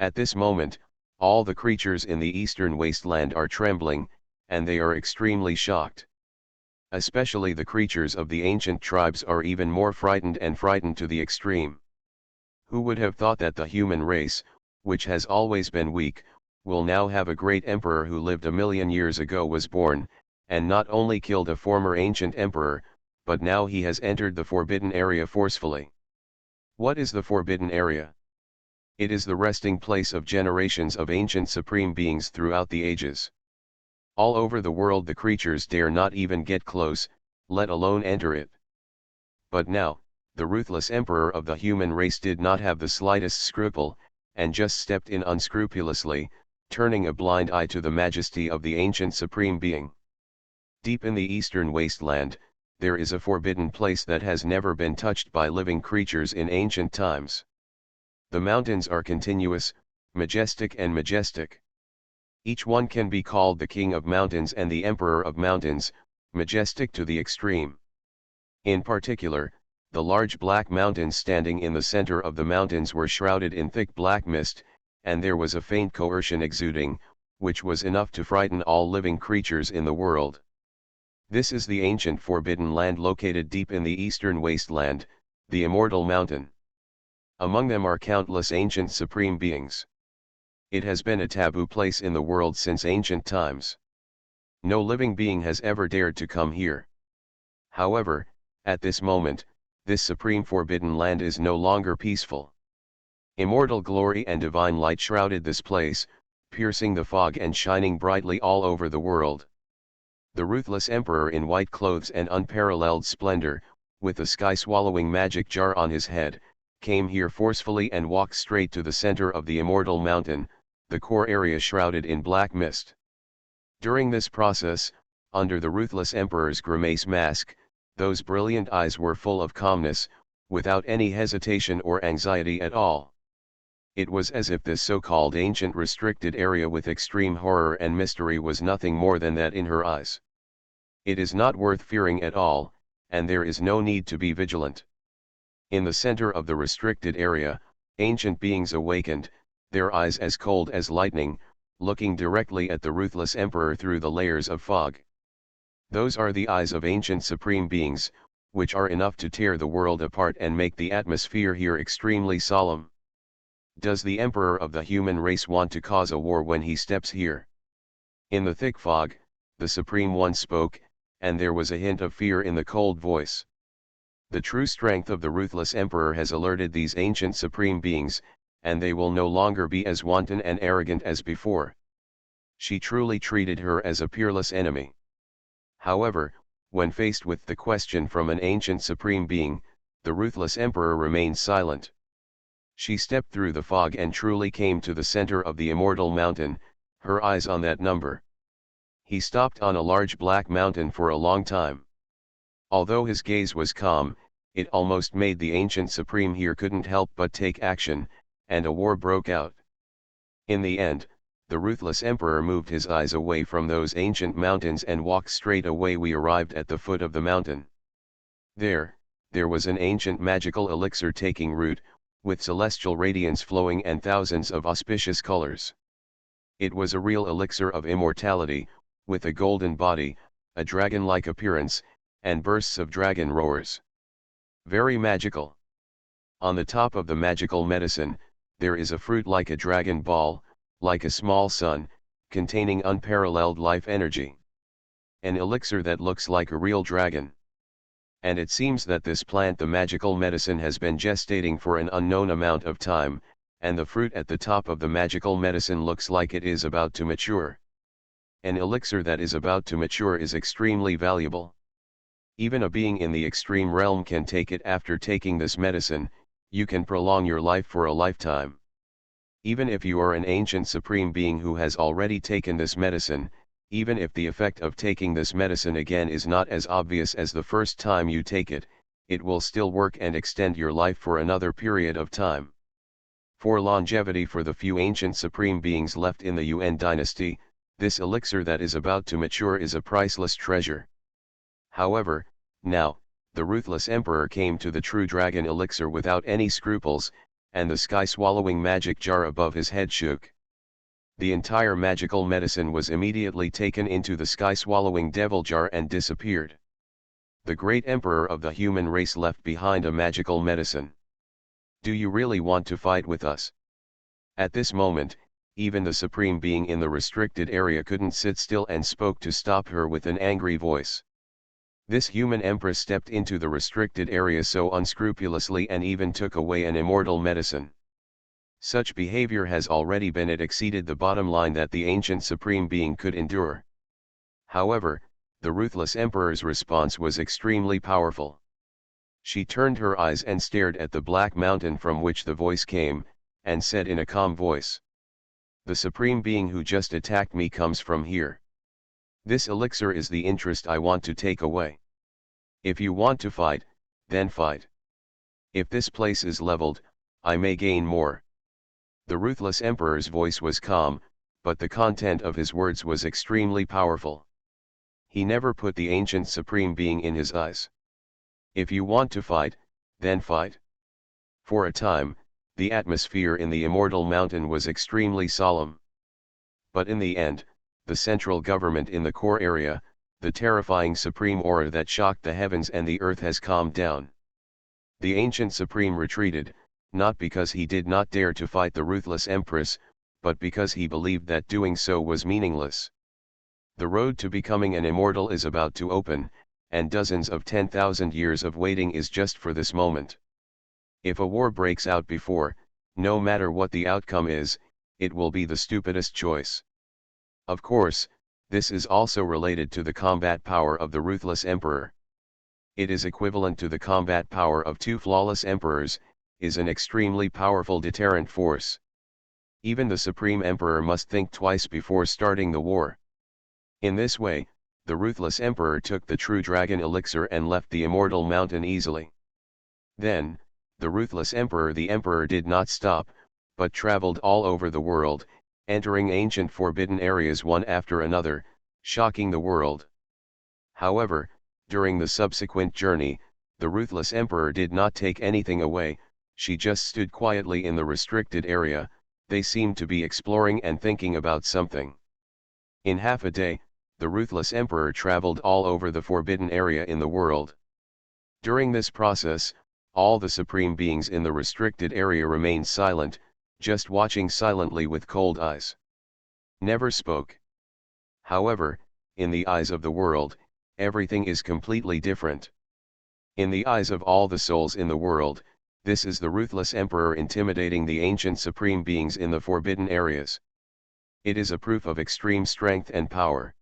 A: At this moment, all the creatures in the eastern wasteland are trembling, and they are extremely shocked. Especially the creatures of the ancient tribes are even more frightened to the extreme. Who would have thought that the human race, which has always been weak, will now have a great emperor who lived 1,000,000 years ago was born, and not only killed a former ancient emperor, but now he has entered the forbidden area forcefully. What is the forbidden area? It is the resting place of generations of ancient supreme beings throughout the ages. All over the world the creatures dare not even get close, let alone enter it. But now, the ruthless emperor of the human race did not have the slightest scruple, and just stepped in unscrupulously, turning a blind eye to the majesty of the ancient supreme being. Deep in the eastern wasteland, there is a forbidden place that has never been touched by living creatures in ancient times. The mountains are continuous, majestic. Each one can be called the king of mountains and the emperor of mountains, majestic to the extreme. In particular, the large black mountains standing in the center of the mountains were shrouded in thick black mist, and there was a faint coercion exuding, which was enough to frighten all living creatures in the world. This is the ancient forbidden land located deep in the eastern wasteland, the Immortal Mountain. Among them are countless ancient supreme beings. It has been a taboo place in the world since ancient times. No living being has ever dared to come here. However, at this moment, this supreme forbidden land is no longer peaceful. Immortal glory and divine light shrouded this place, piercing the fog and shining brightly all over the world. The ruthless emperor in white clothes and unparalleled splendor, with a sky-swallowing magic jar on his head, came here forcefully and walked straight to the center of the Immortal Mountain, the core area shrouded in black mist. During this process, under the ruthless emperor's grimace mask, those brilliant eyes were full of calmness, without any hesitation or anxiety at all. It was as if this so-called ancient restricted area with extreme horror and mystery was nothing more than that in her eyes. It is not worth fearing at all, and there is no need to be vigilant. In the center of the restricted area, ancient beings awakened, their eyes as cold as lightning, looking directly at the ruthless emperor through the layers of fog. Those are the eyes of ancient supreme beings, which are enough to tear the world apart and make the atmosphere here extremely solemn. Does the emperor of the human race want to cause a war when he steps here? In the thick fog, the Supreme One spoke, and there was a hint of fear in the cold voice. The true strength of the ruthless emperor has alerted these ancient supreme beings, and they will no longer be as wanton and arrogant as before. She truly treated her as a peerless enemy. However, when faced with the question from an ancient supreme being, the ruthless emperor remained silent. She stepped through the fog and truly came to the center of the immortal mountain, her eyes on that number. He stopped on a large black mountain for a long time. Although his gaze was calm, it almost made the ancient supreme here couldn't help but take action, and a war broke out. In the end, the ruthless emperor moved his eyes away from those ancient mountains and walked straight away. We arrived at the foot of the mountain. There was an ancient magical elixir taking root, with celestial radiance flowing and thousands of auspicious colors. It was a real elixir of immortality, with a golden body, a dragon-like appearance, and bursts of dragon roars. Very magical. On the top of the magical medicine, there is a fruit like a dragon ball, like a small sun, containing unparalleled life energy. An elixir that looks like a real dragon. And it seems that this plant, the magical medicine, has been gestating for an unknown amount of time, and the fruit at the top of the magical medicine looks like it is about to mature. An elixir that is about to mature is extremely valuable. Even a being in the extreme realm can take it. After taking this medicine, you can prolong your life for a lifetime. Even if you are an ancient supreme being who has already taken this medicine, even if the effect of taking this medicine again is not as obvious as the first time you take it, it will still work and extend your life for another period of time. For longevity for the few ancient supreme beings left in the Yuan dynasty, this elixir that is about to mature is a priceless treasure. However, now, the ruthless emperor came to the true dragon elixir without any scruples, and the sky-swallowing magic jar above his head shook. The entire magical medicine was immediately taken into the sky-swallowing devil jar and disappeared. The great emperor of the human race left behind a magical medicine. Do you really want to fight with us? At this moment, even the supreme being in the restricted area couldn't sit still and spoke to stop her with an angry voice. This human empress stepped into the restricted area so unscrupulously and even took away an immortal medicine. Such behavior has already been exceeded the bottom line that the ancient supreme being could endure. However, the ruthless emperor's response was extremely powerful. She turned her eyes and stared at the black mountain from which the voice came, and said in a calm voice, "The supreme being who just attacked me comes from here. This elixir is the interest I want to take away. If you want to fight, then fight. If this place is leveled, I may gain more." The ruthless emperor's voice was calm, but the content of his words was extremely powerful. He never put the ancient supreme being in his eyes. If you want to fight, then fight. For a time, the atmosphere in the immortal mountain was extremely solemn. But in the end, the central government in the core area, the terrifying supreme aura that shocked the heavens and the earth, has calmed down. The ancient supreme retreated, not because he did not dare to fight the ruthless empress, but because he believed that doing so was meaningless. The road to becoming an immortal is about to open, and dozens of 10,000 years of waiting is just for this moment. If a war breaks out before, no matter what the outcome is, it will be the stupidest choice. Of course, this is also related to the combat power of the ruthless emperor. It is equivalent to the combat power of two flawless emperors, is an extremely powerful deterrent force. Even the supreme emperor must think twice before starting the war. In this way, the ruthless emperor took the true dragon elixir and left the immortal mountain easily. Then, the ruthless emperor did not stop, but traveled all over the world, entering ancient forbidden areas one after another, shocking the world. However, during the subsequent journey, the ruthless emperor did not take anything away, she just stood quietly in the restricted area. They seemed to be exploring and thinking about something. In half a day, the ruthless emperor traveled all over the forbidden area in the world. During this process, all the supreme beings in the restricted area remained silent, just watching silently with cold eyes. Never spoke. However, in the eyes of the world, everything is completely different. In the eyes of all the souls in the world, this is the ruthless emperor intimidating the ancient supreme beings in the forbidden areas. It is a proof of extreme strength and power.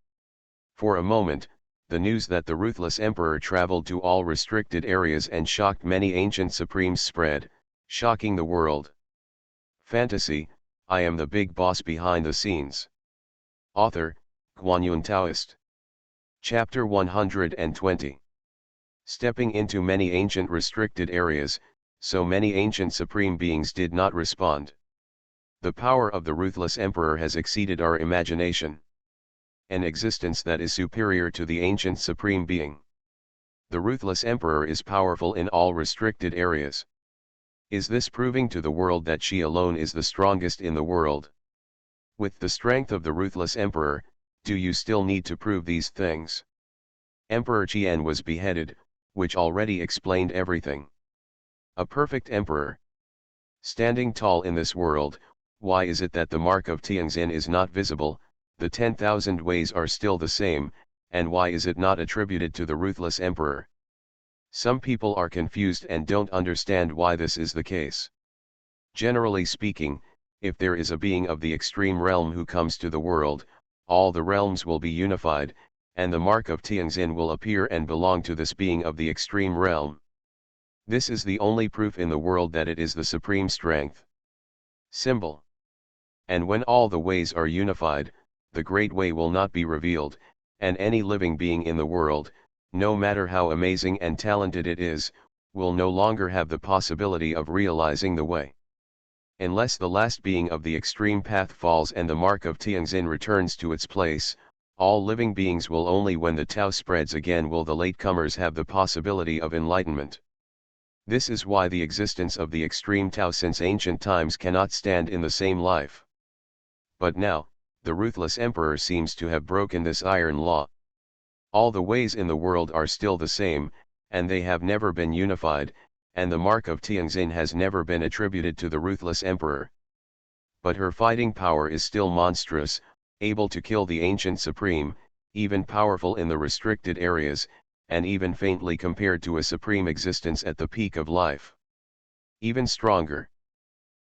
A: For a moment, the news that the ruthless emperor traveled to all restricted areas and shocked many ancient supremes spread, shocking the world. Fantasy, I am the big boss behind the scenes. Author, Guanyun Taoist. Chapter 120. Stepping into many ancient restricted areas, so many ancient supreme beings did not respond. The power of the ruthless emperor has exceeded our imagination. An existence that is superior to the ancient supreme being. The ruthless emperor is powerful in all restricted areas. Is this proving to the world that she alone is the strongest in the world? With the strength of the ruthless emperor, do you still need to prove these things? Emperor Qian was beheaded, which already explained everything. A perfect emperor. Standing tall in this world, why is it that the mark of Tianxin is not visible? The 10,000 ways are still the same, and why is it not attributed to the ruthless emperor? Some people are confused and don't understand why this is the case. Generally speaking, if there is a being of the extreme realm who comes to the world, all the realms will be unified, and the mark of Tianxin will appear and belong to this being of the extreme realm. This is the only proof in the world that it is the supreme strength. Symbol. And when all the ways are unified, the great way will not be revealed, and any living being in the world, no matter how amazing and talented it is, will no longer have the possibility of realizing the way. Unless the last being of the extreme path falls and the mark of Tianxin returns to its place, all living beings will only when the Tao spreads again will the latecomers have the possibility of enlightenment. This is why the existence of the extreme Tao since ancient times cannot stand in the same life. But now, the ruthless emperor seems to have broken this iron law. All the ways in the world are still the same, and they have never been unified, and the mark of Tianxin has never been attributed to the ruthless emperor. But her fighting power is still monstrous, able to kill the ancient supreme, even powerful in the restricted areas, and even faintly compared to a supreme existence at the peak of life. Even stronger.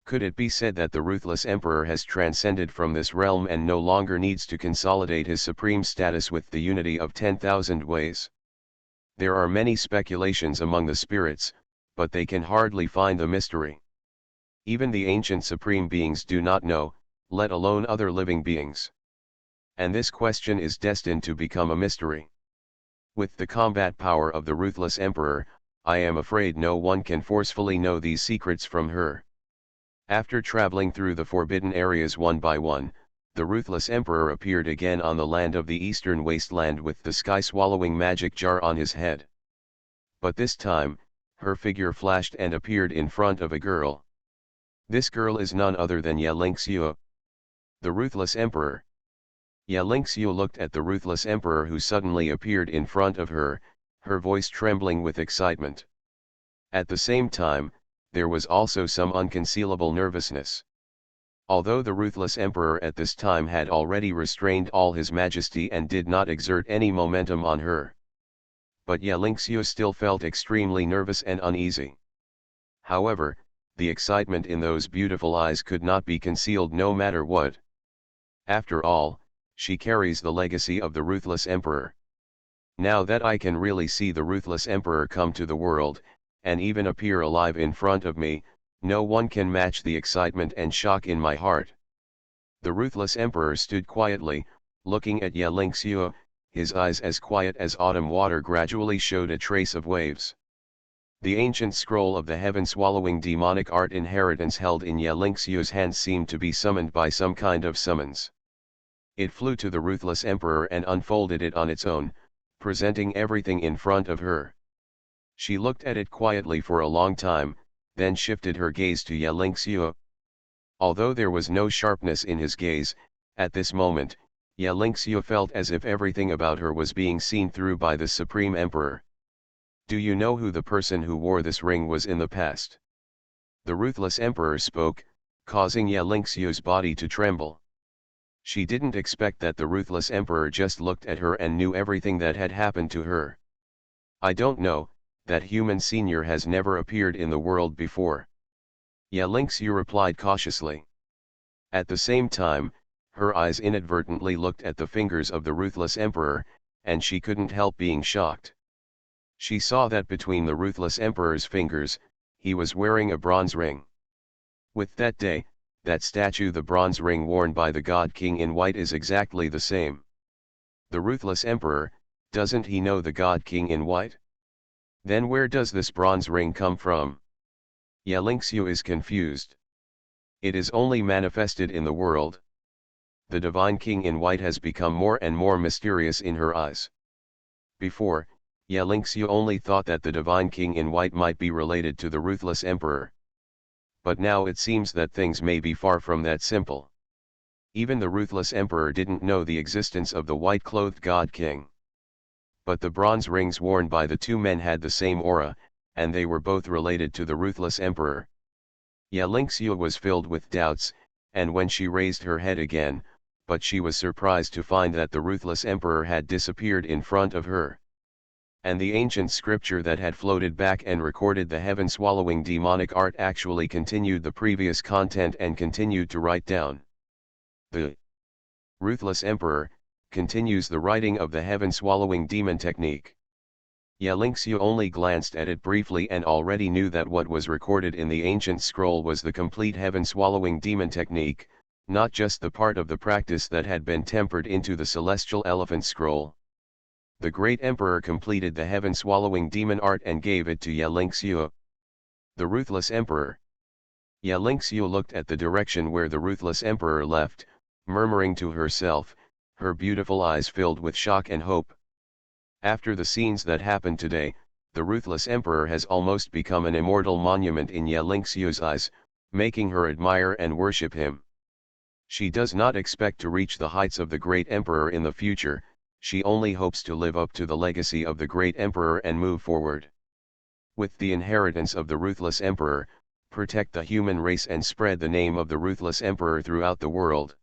A: Could it be said that the ruthless emperor has transcended from this realm and no longer needs to consolidate his supreme status with the unity of 10,000 ways? There are many speculations among the spirits, but they can hardly find the mystery. Even the ancient supreme beings do not know, let alone other living beings. And this question is destined to become a mystery. With the combat power of the ruthless emperor, I am afraid no one can forcefully know these secrets from her. After traveling through the forbidden areas one by one, the ruthless emperor appeared again on the land of the eastern wasteland with the sky-swallowing magic jar on his head. But this time, her figure flashed and appeared in front of a girl. This girl is none other than Ye Lingxiu, the ruthless emperor. Ye Lingxiu looked at the ruthless emperor who suddenly appeared in front of her, her voice trembling with excitement. At the same time, there was also some unconcealable nervousness. Although the ruthless emperor at this time had already restrained all his majesty and did not exert any momentum on her. But Ye Lingxiu still felt extremely nervous and uneasy. However, the excitement in those beautiful eyes could not be concealed no matter what. After all, she carries the legacy of the ruthless emperor. Now that I can really see the ruthless emperor come to the world, and even appear alive in front of me, no one can match the excitement and shock in my heart. The ruthless emperor stood quietly, looking at Ye Lingxiu, his eyes as quiet as autumn water gradually showed a trace of waves. The ancient scroll of the heaven-swallowing demonic art inheritance held in Ye Lingxiu's hands seemed to be summoned by some kind of summons. It flew to the ruthless emperor and unfolded it on its own, presenting everything in front of her. She looked at it quietly for a long time, then shifted her gaze to Ye Lingxiu. Although there was no sharpness in his gaze, at this moment, Ye Lingxiu felt as if everything about her was being seen through by the Supreme Emperor. Do you know who the person who wore this ring was in the past? The ruthless emperor spoke, causing Ye Lingxiu's body to tremble. She didn't expect that the ruthless emperor just looked at her and knew everything that had happened to her. I don't know, that human senior has never appeared in the world before. Ye Lingxiu replied cautiously. At the same time, her eyes inadvertently looked at the fingers of the ruthless emperor, and she couldn't help being shocked. She saw that between the ruthless emperor's fingers, he was wearing a bronze ring. With that day, that statue, the bronze ring worn by the God King in white, is exactly the same. The ruthless emperor, doesn't he know the God King in white? Then where does this bronze ring come from? Ye Lingxiu is confused. It is only manifested in the world. The divine king in white has become more and more mysterious in her eyes. Before, Ye Lingxiu only thought that the divine king in white might be related to the ruthless emperor. But now it seems that things may be far from that simple. Even the ruthless emperor didn't know the existence of the white-clothed God King. But the bronze rings worn by the two men had the same aura, and they were both related to the ruthless emperor. Ye Lingxiu was filled with doubts, and when she raised her head again, but she was surprised to find that the ruthless emperor had disappeared in front of her. And the ancient scripture that had floated back and recorded the heaven-swallowing demonic art actually continued the previous content and continued to write down. The ruthless emperor continues the writing of the heaven-swallowing demon technique. Ye Lingxiu only glanced at it briefly and already knew that what was recorded in the ancient scroll was the complete heaven-swallowing demon technique, not just the part of the practice that had been tempered into the celestial elephant scroll. The great emperor completed the heaven-swallowing demon art and gave it to Ye Lingxiu. The ruthless emperor. Ye Lingxiu looked at the direction where the ruthless emperor left, murmuring to herself, her beautiful eyes filled with shock and hope. After the scenes that happened today, the ruthless emperor has almost become an immortal monument in Ye Lingxiu's eyes, making her admire and worship him. She does not expect to reach the heights of the great emperor in the future, she only hopes to live up to the legacy of the great emperor and move forward. With the inheritance of the ruthless emperor, protect the human race and spread the name of the ruthless emperor throughout the world.